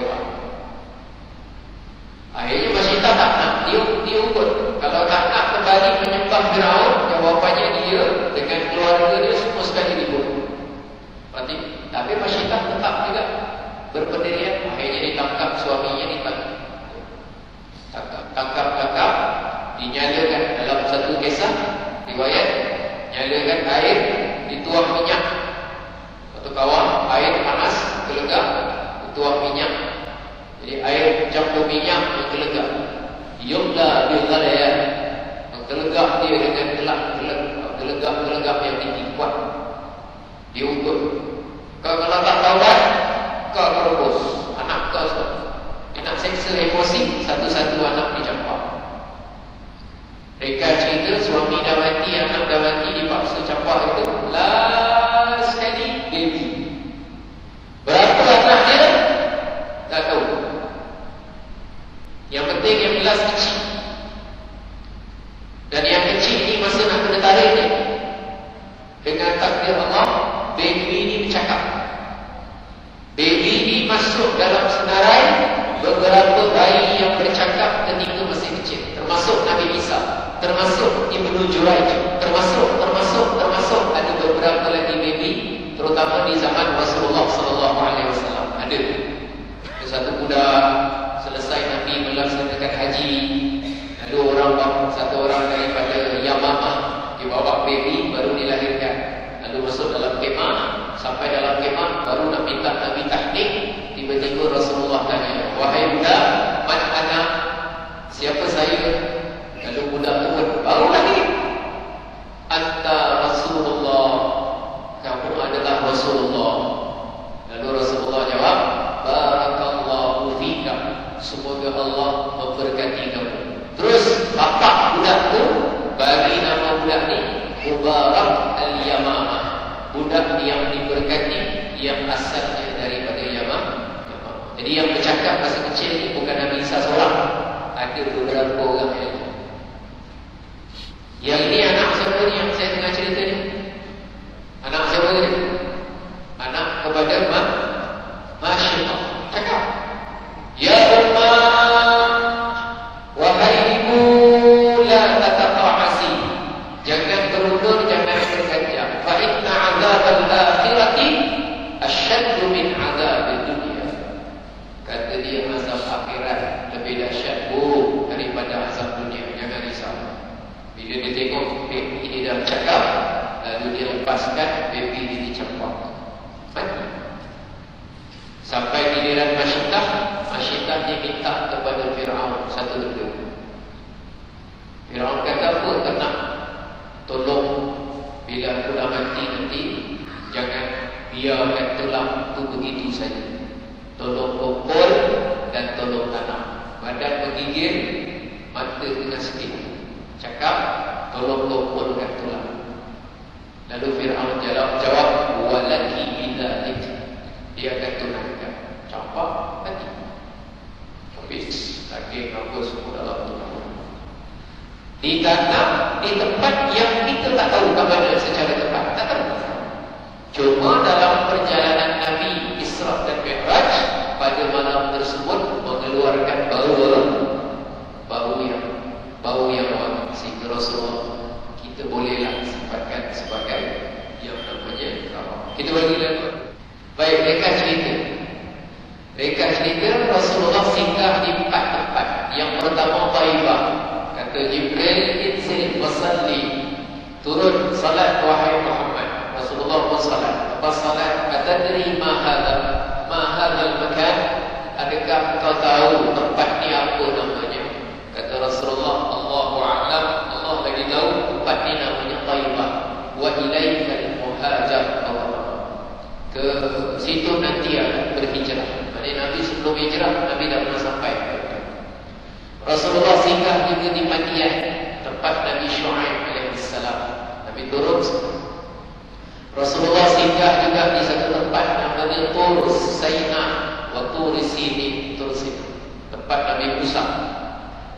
Akhirnya Masyitah tak nak, dia ukut. Kalau tak nak kembali menyembah Fir'aun, jawapannya dia dengan keluarga dia semua sekali dibunuh. Tapi Masyitah tetap juga berpendirian. Akhirnya ditangkap, suaminya tangkap, dinyalakan. Dalam satu kisah riwayat, nyalakan air, dituang minyak. Satu kawan, air panas, gelegak, dituang minyak. Jadi air campur minyak menggelegak. Yumla bil ghalaya, menggelegak dia dengan gelegak yang tinggi kuat. Diukur. Kau kalau tak taubat, kau terobos. Anak kau dia nak seksa emosi, satu-satu anak dicampur. Mereka cerita suami dah mati, anak dah mati, dipaksa campur itu. Last sekali baby. Berapa anak dia? Tak tahu. Yang penting yang last kecil. Dan yang kecil ni masa nak kena tarik ni, dengan takdir Allah, baby ni bercakap. Baby ni masuk dalam senarai beberapa bayi yang bercakap ketika masih kecil, termasuk Nabi Isa, termasuk Ibnu Jurayj, termasuk ada beberapa lagi baby, terutama di zaman Rasulullah SAW. Ada satu budak selesai Nabi melaksanakan haji, ada satu orang daripada Yamamah, dia bawa baby baru dilahirkan, lalu masuk dalam kemah. Sampai dalam kemah baru nak minta Nabi tahnik, Tiba-tiba Rasulullah tanya, wahai budak, man ana? Siapa saya? Lalu budak tu baru lagi, anta Rasulullah, kamu adalah Rasulullah. Lalu Rasulullah jawab, barakallahu fika, semoga Allah memberkati kamu. Terus bapak budak tu bagi nama budak ni Mubarak Al-Yamamah, budak yang diberkati, yang asalnya daripada Yaman. Jadi yang bercakap masa kecil ni bukan Nabi Isa seorang, ada beberapa orang lagi. Yang ini anak siapa ni yang saya tengah cerita ni? Anak siapa ni? Anak kepada Masyaallah. Cakap, ya ummah, wahai ibu, la tataqa'asi, jangan berundur, jangan berganjang. Fa inna 'adzabal akhirati asyaddu min 'adzabil dunya. Kata dia, azab akhirat lebih dahsyat daripada azab dunia. Jangan risau. Bila dia tengok baby ini dah cakap, lalu dia lepaskan, baby ini dicempak, mati. Sampai giliran Masyitah dia minta kepada Fir'aun satu benda. Fir'aun kata, apa tak nak? Tolong bila aku dah mati nanti, jangan biarkan tulang itu begitu saja. Tolong pokol dan tolong tanam. Badan menggigil, mata kena sedih. Cakap, tolong pokol dan tulang. Lalu Fir'aun jawab, walaki bidzalik, dia akan tunaikan. Campak, mati. Habis, daging apa semua dalam tulang. Ditanam di tempat yang kita tak tahu ke mana secara tepat. Tak tahu. Cuma dalam perjalanan Nabi Isra dan Mi'raj, pada malam tersebut mengeluarkan bau yang wangi, sehingga Rasulullah kita bolehlah sifatkan sebagai yang namanya karam. Kita bagi lagu. Baik, mereka cerita Rasulullah singgah di 4 tempat. Yang pertama Taibah. Kata Jibril, insil wasalli, turun salat wahai Muhammad. Rasulullah pun salat. Lepas salat, atadri ma hadzal makan, adakah kau tahu tempat ni apa namanya? Kata Rasulullah, Allahu a'lam, Allah lagi tahu, tempat ni namanya Taibah. Wa ilaikal muhajir, ke situ nanti akan berhijrah. Maksudnya Nabi sebelum hijrah, Nabi dah pernah sampai. Rasulullah singgah juga di Madian, tempat Nabi Syuaib alaihissalam. Nabi turun. Rasulullah singgah juga di satu tempat namanya Tur Saina wa Tur Sinin, tempat Nabi Musa.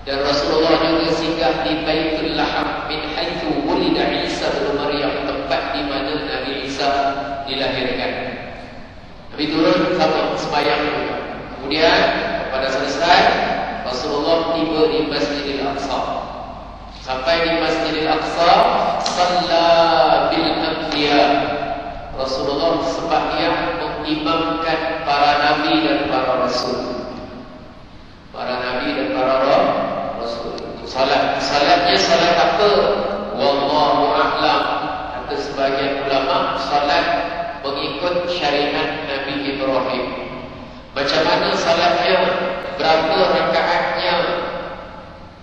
Dan Rasulullah juga singgah di Baitul Laham min haitsu wulida Isa bin Maryam, tempat di mana Nabi Isa dilahirkan. Nabi turun sama sembahyang. Kemudian pada selesai, Rasulullah tiba di Masjidil Aqsa. Sampai di Masjidil Aqsa, shalla bil anbiya. Rasulullah sembahyang mengimamkan para nabi dan para rasul. Para nabi dan para rasul. Salatnya salat apa? Wallahu a'lam. Kata sebagian ulama, salat mengikut syariat Nabi Ibrahim. Macam mana salatnya? Berapa rakaatnya?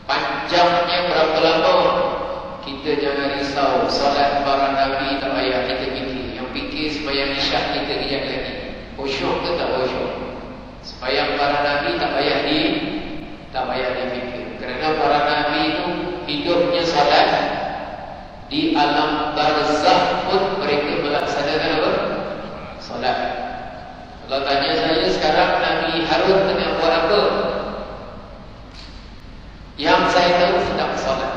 Panjangnya berapa lama? Kita jangan risau. Salat para Nabi tak payah kita fikir. Yang fikir sembahyang isyak kita kejap lagi. Khusyuk ke tak khusyuk? Sembahyang para Nabi tak payah difikir. Kerana para Nabi itu hidupnya salat. Di alam barzakh pun mereka melaksanakan apa? Salat. Kalau tanya saya sekarang, Nabi Harun tengah buat apa? Yang saya tahu sedang salat.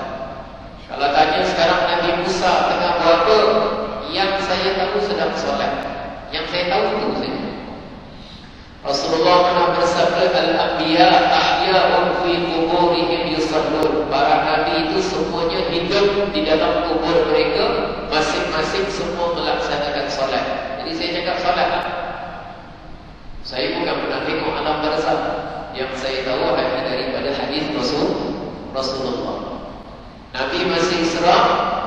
Kalau tanya sekarang Nabi Musa tengah buat apa? Yang saya tahu sedang salat. Yang saya tahu itu saja. Rasulullah pernah bersabda, al-anbiya ahya'un fi quburihim yusallun. Para nabi itu semuanya hidup di dalam kubur mereka, masing-masing semua melaksanakan salat. Jadi saya cakap salat. Saya bukan pernah tengok alam barzakh. Yang saya tahu hanya daripada hadis Rasulullah. Nabi masih Isra,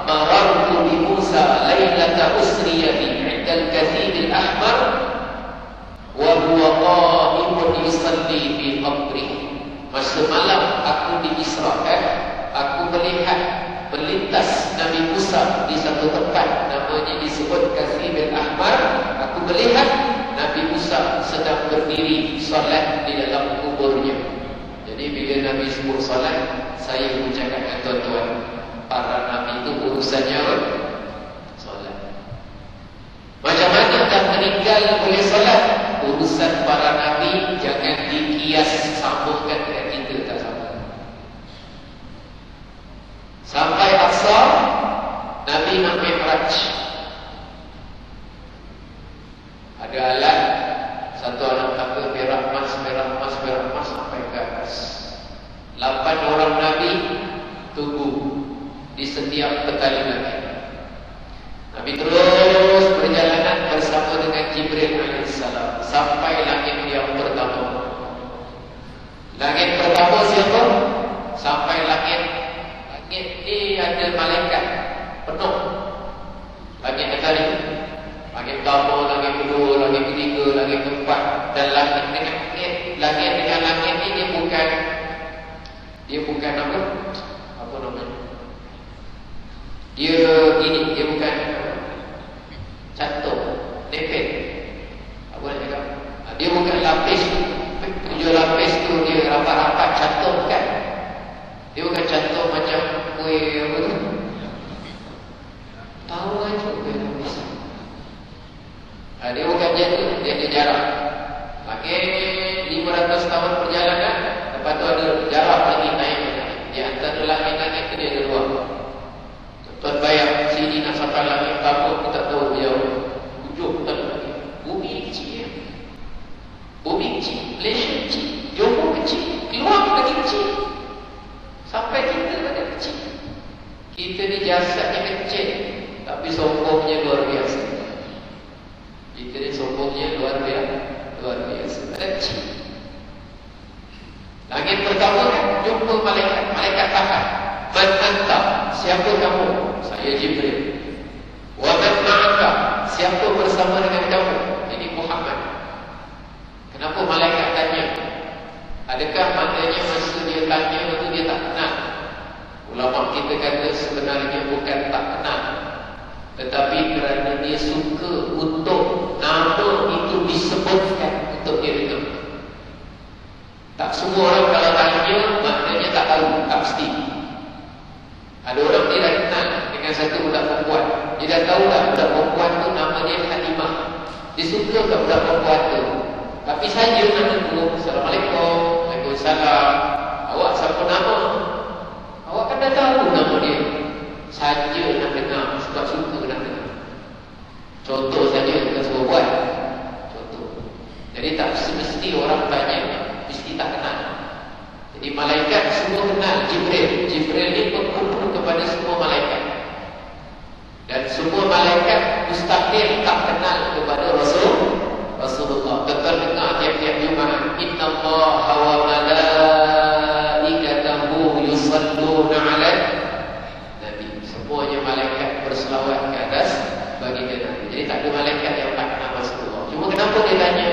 marartu bi Musa lailata usriya bi 'inda al-kathib al-ahmar wa huwa usalli fi qabri. Masa malam aku di Israel, aku melihat melintas Nabi Musa di satu tempat namanya disebut Kasibul Ahmar. Aku melihat Nabi Musa sedang berdiri solat di dalam kuburnya. Jadi bila Nabi sebut solat, saya ucapkan dengan tuan-tuan, para Nabi itu urusannya solat. Macam mana dah meninggal boleh solat? Urusan para Nabi jangan dikias sambungkan dengan kita, tak sama. Sampai Aqsa, Nabi nak Mi'raj. Ada alat, satu anak kata merah emas sampai ke atas. 8 orang Nabi tunggu di setiap petali langit. Nabi terus perjalanan bersama dengan Jibril alaihissalam sampai langit yang pertama. Langit pertama siapa? Sampai langit ni ada malaikat penuh. Langit tadi, langit pertama, langit kedua, langit ketiga, langit keempat, dan langit dengan langit ni dia bukan apa namanya? Dia bukan cantum, lepet. Apa nak cakap? Dia bukan lapis. 7 lapis tu dia rapat-rapat cantum kan? Dia bukan cantum macam kuih apa tu? Tahu aja kuih lapis. Dia bukan macam tu, dia ada jarak. Makin 500 tahun perjalanan, lepas tu ada jarak lagi naik. Di antara langit-langit tu dia ada ruang. Tuan bayang sini nak sampai langit apa pun tak tahu jauh. Ujung tak ada lagi. Bumi kecil. Bumi kecil, Malaysia kecil, Johor kecil, keluar lagi kecil. Sampai kita lagi kecil. Kita ni jasadnya kecil, tapi sombongnya luar biasa. Kita ni sombongnya luar biasa. Ada kecil. Langit pertama kan jumpa malaikat tahan. Man anta, siapa kamu? Saya Jibril. Wa man ma'aka, siapa bersama dengan kamu? Ini Muhammad. Kenapa malaikat tanya? Adakah maknanya masa dia tanya itu dia tak kenal? Ulama kita kata sebenarnya bukan tak kenal, tetapi kerana dia suka untuk nama itu disebutkan untuk dia dengar. Tak semua orang kalau tanya maknanya tak tahu, tak pasti. Ada orang dia dah kenal dengan satu budak perempuan. Dia dah tahu tak budak perempuan tu nama dia Halimah. Dia suka ke budak perempuan tu. Tapi saja nak tengok, Assalamualaikum, Waalaikumsalam. Awak siapa nama? Awak kan dah tahu nama dia. Saja nak dengar, sebab suka nak dengar. Contoh saja, kita suruh buat. Contoh. Jadi tak semesti orang tanya, mesti tak kenal. Jadi malaikat semua kenal Jibril. Jibril ni penghubung kepada semua malaikat. Dan semua malaikat mustahil tak kenal kepada Rasulullah. Betul dengar tiap-tiap Jumaat, innallaha wa malaikatahu yusalluna 'alan nabi. Semuanya malaikat berselawat ke atas baginda Nabi. Jadi tak ada malaikat yang tak kenal Rasulullah. Cuma kenapa dia tanya?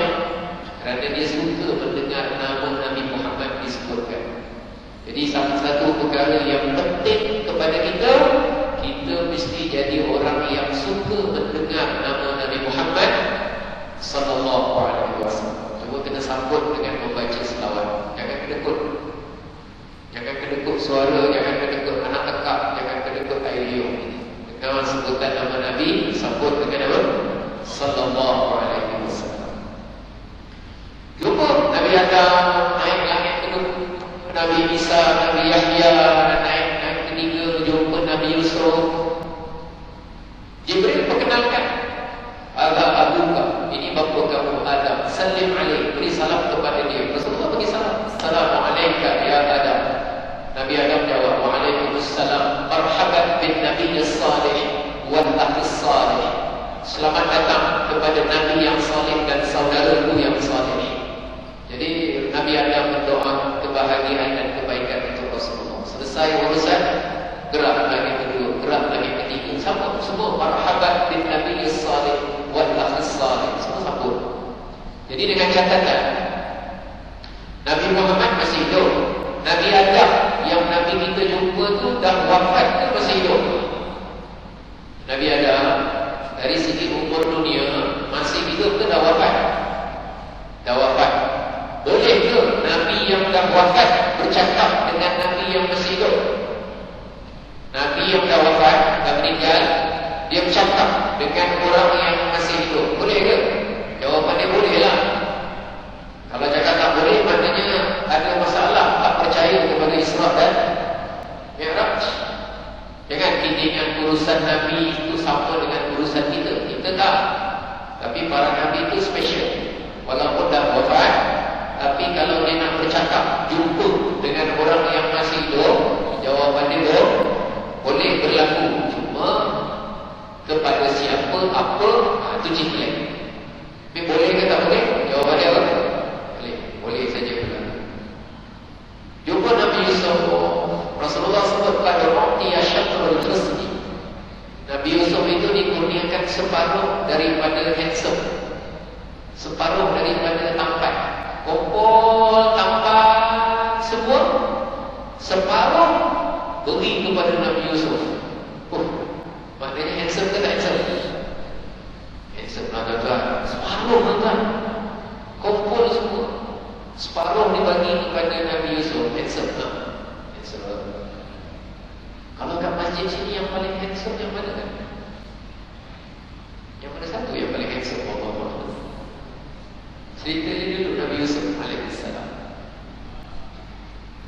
Kerana dia suka mendengar nama Nabi Muhammad disebutkan. Jadi salah satu perkara yang penting kepada kita, kita mesti jadi orang yang suka mendengar nama Nabi Muhammad sallallahu alaihi wasallam. Cuma kena sambut dengan membaca selawat. Jangan kedekut. Jangan kedekut suara, jangan kedekut anak tekak, jangan kedekut air liur. Dengan sebutan nama Nabi, sambut dengan nama sallallahu alaihi wasallam. Jumpa Nabi Adam naik langit kedua, Nabi Isa, Nabi Yahya, naik ketiga jumpa Nabi Yusuf. Jibril perkenalkan, Aga abuka, ini bapa kamu Adam, salim alaih, beri salam kepada dia. Rasulullah bagi salam, Assalamualaikum ya Adam. Nabi Adam jawab, Waalaikumsalam, marhaban bin Nabi as-salih wal akhi as-salih. Selamat datang kepada Nabi yang salih dan saudaraku yang salih. Jadi Nabi Adam berdoa kebahagiaan dan kebaikan untuk Rasulullah. Selesai urusan, gerak lagi kedua, gerak lagi ketiga, sambut semua marhaban bin Nabi as-salih wal akhi as-salih, semua sambut. Jadi dengan catatan, Nabi Muhammad masih hidup. Nabi Adam yang Nabi kita jumpa tu dah wafat ke masih hidup? Nabi Adam dari segi umur dunia masih hidup ke dah wafat? Dah wafat. Boleh ke Nabi yang dah wafat bercakap dengan Nabi yang masih hidup? Nabi yang dah wafat, dah meninggal, dia bercakap dengan orang yang masih hidup. Boleh ke? Jawapan dia boleh lah. Kalau cakap tak boleh, maknanya ada masalah, tak percaya kepada Isra dan Mi'raj. Jangan kita ingat urusan Nabi itu sama dengan urusan kita. Kita tak. Tapi para Nabi itu special. Walaupun dah wafat, tapi kalau dia nak bercakap, jumpa dengan orang yang masih hidup, jawapan dia boleh berlaku. Cuma kepada siapa, apa, itu jihad. Tapi boleh ke tak boleh? Jawapan dia apa? Boleh. Boleh saja berlaku. Jumpa Nabi Yusuf, Rasulullah sebut pada waktu Yashatrul Husni. Nabi Yusuf itu dikurniakan separuh daripada handsome, separuh daripada tampan. Kumpul tampan semua, separuh beri kepada Nabi Yusuf. Maknanya handsome ke tak handsome? Handsome lah tuan-tuan. Separuh tuan-tuan. Kumpul semua, separuh dibagi kepada Nabi Yusuf. Handsome tak? Handsome. Kalau kat masjid sini yang paling handsome yang mana kan? Yang mana satu yang paling handsome? Allah. Cerita dia dulu Nabi Yusuf alaihissalam.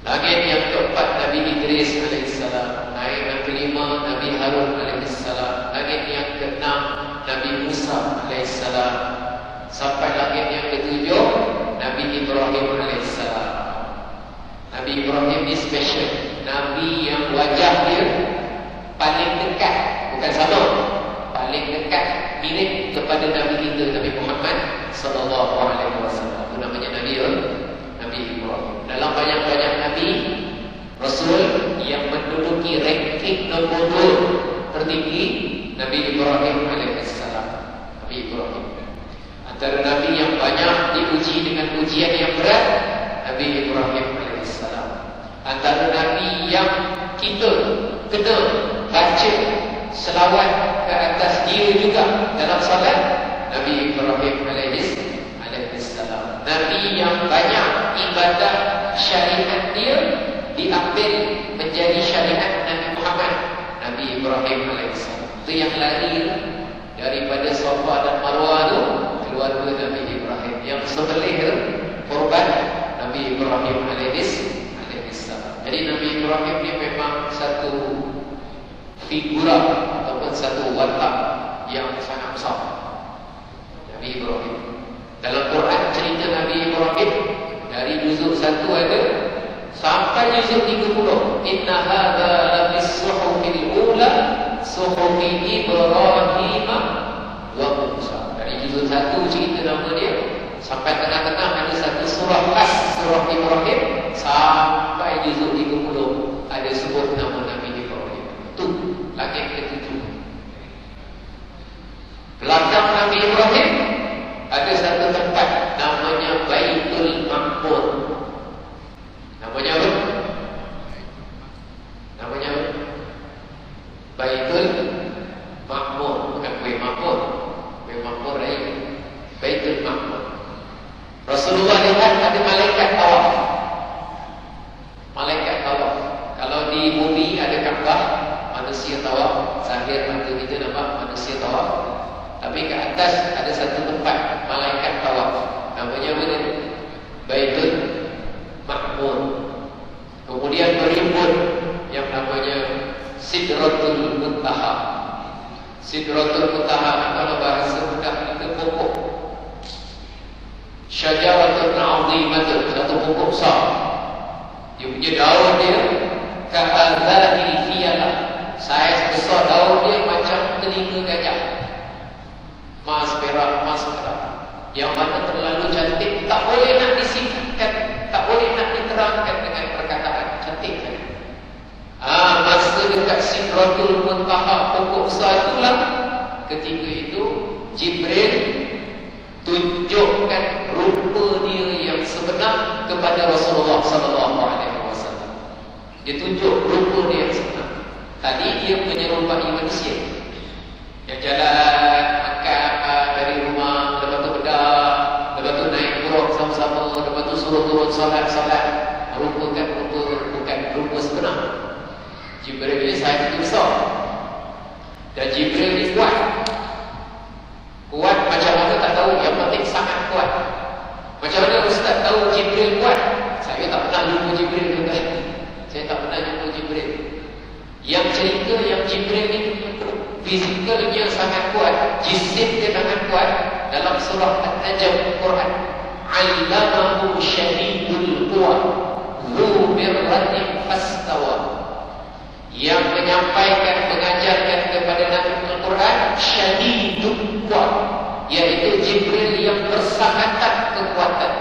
Langit yang keempat Nabi Idris alaihissalam. Naik yang kelima Nabi Harun alaihissalam. Langit yang keenam Nabi Musa alaihissalam. Sampai langit yang ketujuh Nabi Ibrahim alaihissalam. Nabi Ibrahim ni special. Nabi yang wajah dia paling dekat, bukan sama, paling dekat, mirip kepada Nabi kita Nabi Muhammad sallallahu alaihi wasallam. Itu namanya Nabi Ibrahim. Dalam banyak-banyak Nabi Rasul yang menduduki ranking nombor 2 tertinggi, Nabi Ibrahim alaihissalam. Nabi Ibrahim antara Nabi yang banyak diuji dengan ujian yang berat, Nabi Ibrahim alaihissalam. Antara Nabi yang kita kena baca selawat ke atas dia juga dalam salat, Nabi Ibrahim alaihissalam. Nabi yang banyak ibadah syariat dia diambil menjadi syariat Nabi Muhammad, Nabi Ibrahim alaihissalam. Itu yang lari daripada Safa dan Marwah itu keluarga Nabi Ibrahim. Yang sembelih korban Nabi Ibrahim alaihissalam. Jadi Nabi Ibrahim ni memang satu figura ataupun satu watak yang sangat besar. Nabi Ibrahim. Dalam Quran cerita Nabi Ibrahim dari juzuk 1 ada sampai juzuk 30. Inna hadza lafis suhufil ula suhufi Ibrahim wa Musa. Dari juzuk 1 cerita nama dia sampai tengah-tengah ada satu surah khas, surah Ibrahim, sampai juzuk 30 ada sebut nama Nabi Ibrahim. Itu langit ke-7. Belakang Nabi Ibrahim ada satu tempat namanya Baitul Ma'mur. Namanya apa? Namanya apa? Baitul Ma'mur. Bukan Kuih Ma'mur. Kuih Ma'mur lain. Baitul Ma'mur. Rasulullah lihat ada malaikat tawaf. Malaikat tawaf. Kalau di bumi ada Kaabah, manusia tawaf. Zahir mata kita nampak manusia tawaf. Tapi ke atas ada satu tempat malaikat tawaf. Namanya apa? Baitul Ma'mur. Kemudian berimbun yang namanya Sidratul Muntaha. Sidratul Muntaha kalau bahasa mudah itu pokok. Syajaratun 'azimatun, satu pokok besar. Dia punya daun dia ka'adzahil fiyalah. Saiz besar daun dia macam telinga gajah. Mas perak, yang mana terlalu cantik, tak boleh nak disifatkan, tak boleh nak diterangkan dengan perkataan. Cantik kan? Masa dekat Sidratul Muntaha, pokok besar itulah, ketika itu Jibril tunjukkan rupa dia yang sebenar senang kepada Rasulullah SAW. Dia tunjuk rupa dia yang senang. Tadi dia menyerupai manusia yang jalan, makan dari rumah, lepas tu bedah, lepas tu naik buruk sama-sama, lepas tu suruh turun solat. Rupa bukan rupa sebenar. Jibril ni saya itu besar. Dan Jibril ni kuat. Kuat macam mana tak tahu, yang penting sangat kuat. Macam mana Ustaz tahu Jibril kuat? Saya tak pernah jumpa Jibril tuan-tuan. Saya tak pernah jumpa Jibril. Yang cerita yang Jibril ni fizikalnya sangat kuat, jisim dia sangat kuat. Dalam surah An-Najm Quran, Allamahu syadidul quwa Dzu mirratin fastawa. Yang menyampaikan, mengajarkan kepada Nabi Al-Quran syadidul quwa, yaitu Jibril yang bersangatan kekuatan.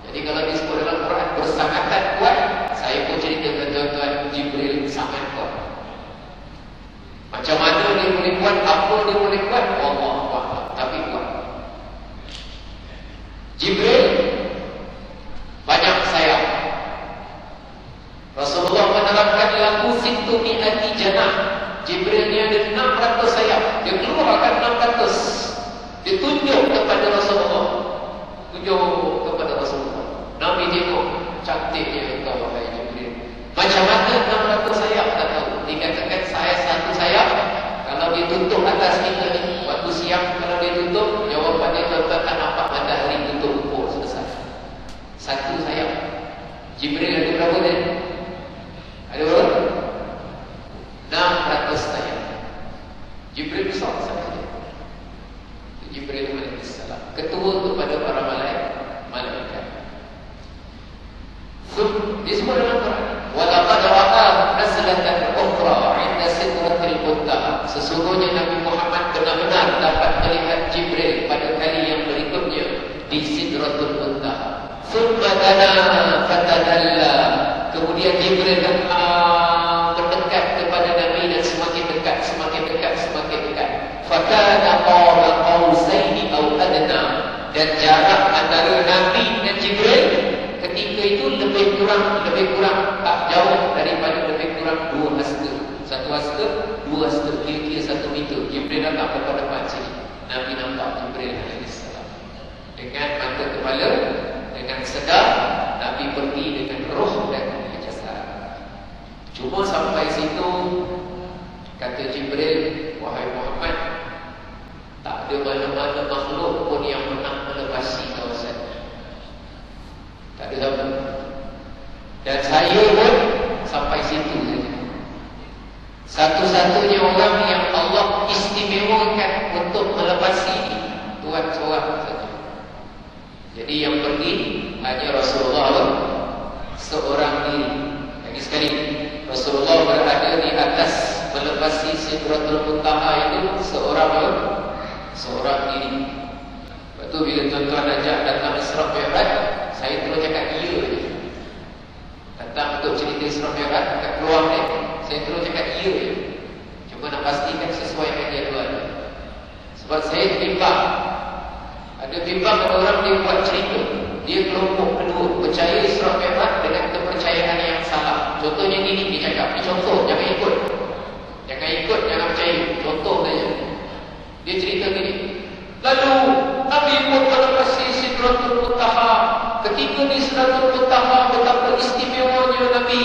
Jadi kalau disebut dalam Quran bersangatan kuat, saya pun cerita kepada tuan-tuan, Jibril sangat kuat. Macam mana dia boleh kuat, apa dia boleh kuat, Allah kuat, tapi kuat. Jibril banyak sayap. Rasulullah menerangkan lahu sittu mi'ati janah. Jibril ni ada 600 sayap. Dia keluarkan 600. Dia tunjuk kepada Rasulullah. Nabi tengok, cantiknya engkau wahai Jibril. Macam mana 600 sayap tak tahu. Dikatakan saya satu sayap, kalau dia tutup atas kita ni, waktu siang kalau dia tutup, jawapannya tuan-tuan tak nampak matahari tutup ukur selesai. Satu sayap. Jibril ada berapa dia? Ada berapa? 600 sayap. Jibril besar sangat. Jibril alaihissalam, ketua kepada para malaikat. Disebut dalam Quran, walaqad ra'ahu nazlatan ukhra 'inda sidratil muntaha. Sesungguhnya Nabi Muhammad benar-benar dapat melihat Jibril pada kali yang berikutnya di Sidratul Muntaha. Thumma dana fatadalla. Kemudian Jibril mendekat kepada Nabi dan semakin dekat. Fakana qaba qausaini aw adna. Dan jarak antara Nabi dan Jibril ketika itu lebih kurang tak jauh daripada lebih kurang 2 hasta. 1 hasta, 2 hasta, kira-kira 1 meter. Jibril datang depan sini. Nabi nampak Jibril alaihissalam dengan mata kepala, dengan sedar. Nabi pergi dengan roh dan jasad. Cuma sampai situ, kata Jibril, wahai Muhammad, tak ada mana-mana makhluk pun yang pernah melepasi kawasan. Tak ada siapa. Dan saya pun sampai situ saja. Satu-satunya orang yang Allah istimewakan untuk melepasi Tuhan seorang saja. Jadi yang pergi hanya Rasulullah seorang diri. Lagi sekali, Rasulullah berada di atas melepasi Sidratul Muntaha itu seorang diri. Lepas tu bila tuan-tuan ajak datang Isra Mi'raj, saya terus cakap iya je. Datang untuk cerita Isra Mi'raj kat peluang ni, saya terus cakap iya je. Cuma nak pastikan sesuai dengan jadual. Sebab saya timbang, ada orang dia buat cerita, dia kelompok kedua percaya Isra Mi'raj dengan kepercayaan yang salah. Contohnya gini, dia cakap, contoh, jangan ikut, jangan percaya. Contoh saja, dia cerita gini, lalu Nabi pun melepasi Sidratul Muntaha. Ketika di Sidratul Muntaha, betapa istimewanya Nabi.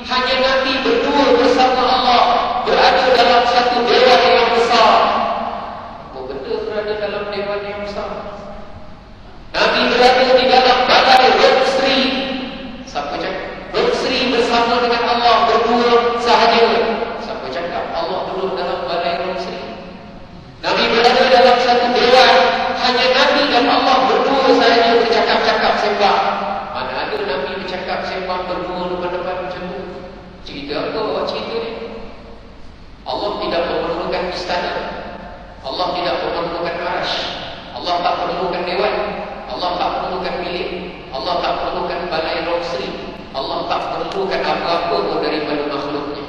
Hanya Nabi berdua bersama Allah, berada dalam satu dewan yang besar. Apa benda berada dalam dewan yang besar? Nabi berada di dalam balai Ruksri. Siapa cakap? Ruksri bersama dengan Allah berdua sahaja. Siapa cakap Allah duduk dalam balai Ruksri? Nabi berada dalam satu dewan, hanya Nabi dan Allah berdua sahaja bercakap-cakap sembah. Mana ada Nabi bercakap sembah berdua depan-depan macam tu? Cerita apa cerita ni? Allah tidak memerlukan istana. Allah tidak memerlukan arasy. Allah tak perlukan dewan. Allah tak perlukan bilik. Allah tak perlukan balai Ruksri. Allah tak perlukan apa-apa pun daripada makhluknya.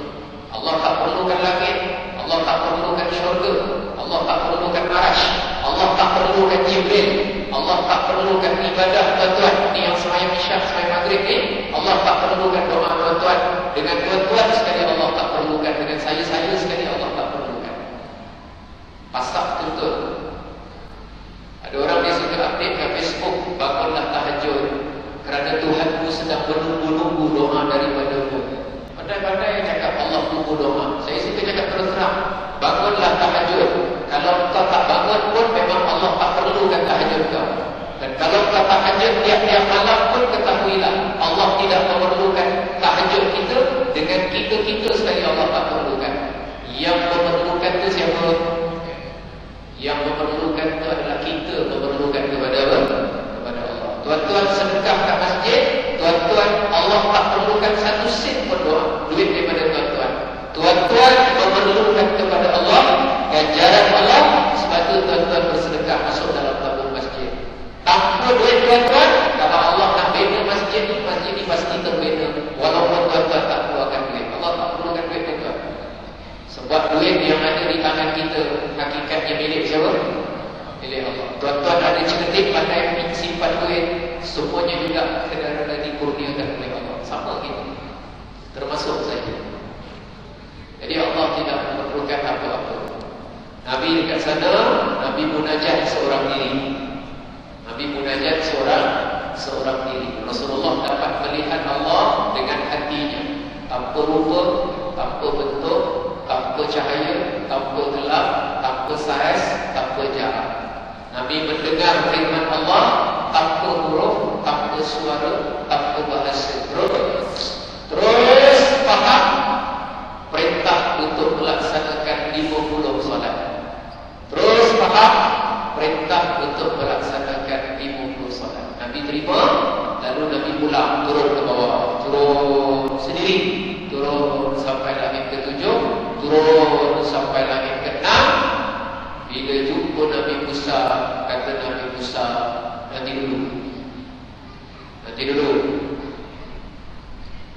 Allah tak perlukan langit. Allah tak perlukan syurga. Allah tak perlukan arasy. Allah tak perlukan Jibril. Allah tak perlukan ibadah tuan-tuan. Ini yang semayang maghrib ni Allah tak perlukan doa tuan-tuan. Dengan tuan-tuan sekali Allah tak perlukan. Dengan saya sekali Allah tak perlukan. Pasak betul. Ada orang dia suka update kat Facebook, bangunlah tahajud kerana Tuhanku sedang menunggu-nunggu doa daripadamu. Pandai-pandai cakap Allah tunggu doa. Saya suka cakap terus terang, bangunlah tahajud. Kalau kau tak bangun pun memang Allah tak perlukan tahajud kau. Dan kalau kau tahajud tiap-tiap malam pun ketahuilah Allah tidak memerlukan tahajud kita. Dengan kita sekali Allah tak perlukan. Yang memerlukan itu siapa? Yang memerlukan itu adalah kita memerlukan kepada Allah. Tuan-tuan sedekah kat masjid, tuan-tuan Allah tak perlukan satu sen pun doa duit daripada tuan-tuan. Tuan-tuan memerlukan kepada Allah ganjaran Allah, sebab itu tuan-tuan bersedekah masuk dalam tabung masjid. Tanpa duit tuan-tuan, kalau Allah nak bina masjid ni pasti terbina. Walaupun tuan-tuan tak keluarkan duit, Allah tak perlukan duit tuan-tuan. Sebab duit yang ada di tangan kita hakikatnya milik siapa? Milik Allah. Tuan-tuan ada cerdik pandai simpan duit, semuanya juga kedara-dara dikurniakan oleh Allah. Sama kita, termasuk saya. Jadi Allah tidak memerlukan apa-apa. Nabi dekat sana, Nabi munajat seorang diri. Nabi munajat seorang diri. Rasulullah dapat melihat Allah dengan hatinya, tanpa rupa, tanpa bentuk, tanpa cahaya, tanpa gelap, tanpa saiz, tanpa jarak. Nabi mendengar firman Allah tanpa huruf, tanpa suara, tanpa bahasa. Terus faham perintah untuk melaksanakan 50 solat. Terus faham perintah untuk melaksanakan 50 solat. Nabi terima, lalu Nabi pulang, turun ke bawah, turun sendiri, turun sampai langit ke-7, turun sampai langit ke-6. Bila jumpa Nabi Musa, kata Nabi Musa, nanti dulu.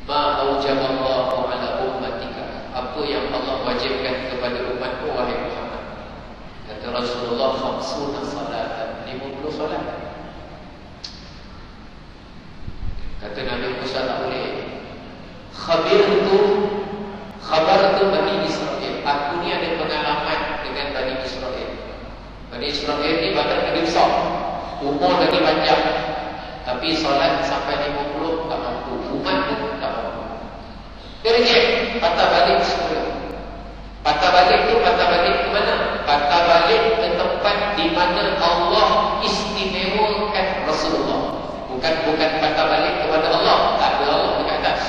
Ma aujaballahu ala ummatika, apa yang Allah wajibkan kepada umatku wahai Muhammad. Kata Rasulullah, 50 salatan, 50 solat. Kata Nabi Musa, tak boleh. Khabar tu Bani Israel. Aku ni ada pengalaman dengan Bani Israel. Bani Israel ni bahkan lebih besar, umur lagi panjang, tapi solat sampai 50 tak mampu. Umat tu tak mampu. Dia reject, patah balik semula. Patah balik ke mana? Patah balik ke tempat di mana Allah istimewakan Rasulullah. Bukan patah balik kepada Allah, tak ada Allah di atas.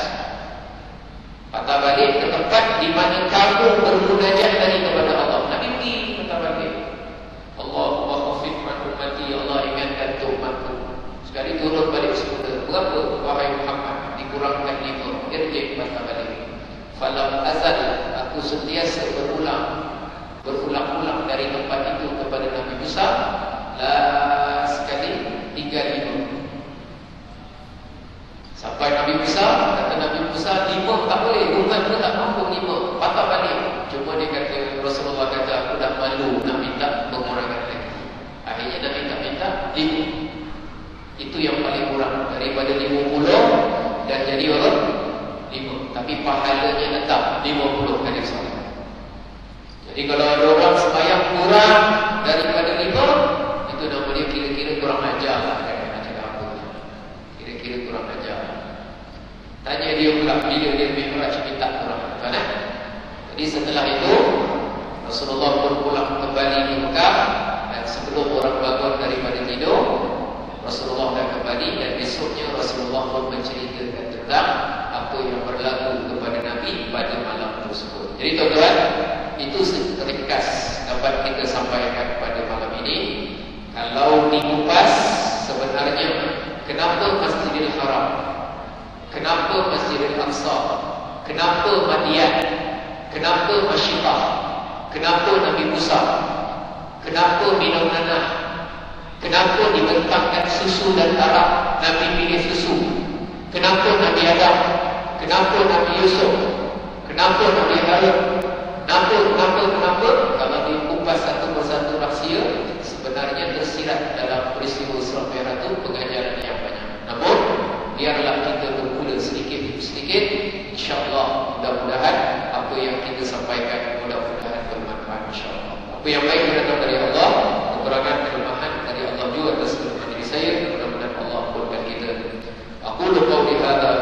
Patah balik ke tempat di mana kamu bermunajat dari kepada Allah. Nabi pergi patah balik. Allahumma khafif an ummati, Allah ingatkan tu umatku. Sekali turun balik semula. Berapa wahai Muhammad? Dikurangkan 5. Dia reject patah balik. Falam azal, aku sentiasa berulang-ulang dari tempat itu kepada Nabi Musa. Sekali 35. Sampai Nabi Musa, kata Nabi Musa, 5 tak boleh, umat tu tak mampu 5, patah balik. Cuma dia kata, Rasulullah kata, aku dah malu nak minta pengurangan lagi. Akhirnya Nabi tak minta 5. Itu yang paling kurang. Daripada 50 dan jadi orang 5. Tapi pahalanya tetap 50 kali solat. Jadi kalau ada orang sembahyang kurang daripada 5, itu nama dia kira-kira kurang ajar lah. Kira-kira kurang ajar. Tanya dia pula bila dia Mi'raj minta kurang. Tuan, jadi setelah itu Rasulullah berpulang kembali di Mekah, dan sebelum orang bangun daripada tidur, Rasulullah dah kembali, dan besoknya Rasulullah pun menceritakan tentang apa yang berlaku kepada Nabi pada malam tersebut. Jadi tuan-tuan, itu ringkas dapat kita sampaikan pada malam ini. Kalau dikupas, sebenarnya kenapa Masjidil Haram, kenapa Masjidil Aqsa, kenapa Madian, kenapa Masyidah, kenapa Nabi Musa, kenapa minum nanah, kenapa dibentangkan susu dan darah, Nabi pilih susu, kenapa Nabi Adam, kenapa Nabi Yusuf, kenapa Nabi Harun, kenapa, kalau dikupas satu persatu rahsia, sebenarnya tersirat dalam peristiwa Isra Mi'raj itu pengajaran yang banyak. Namun biarlah kita Apa yang baik datang dari Allah, kekurangan kelemahan dari Allah juga atas kelemahan diri saya. Mudah-mudahan Allah ampunkan kita. Aku qawli hadza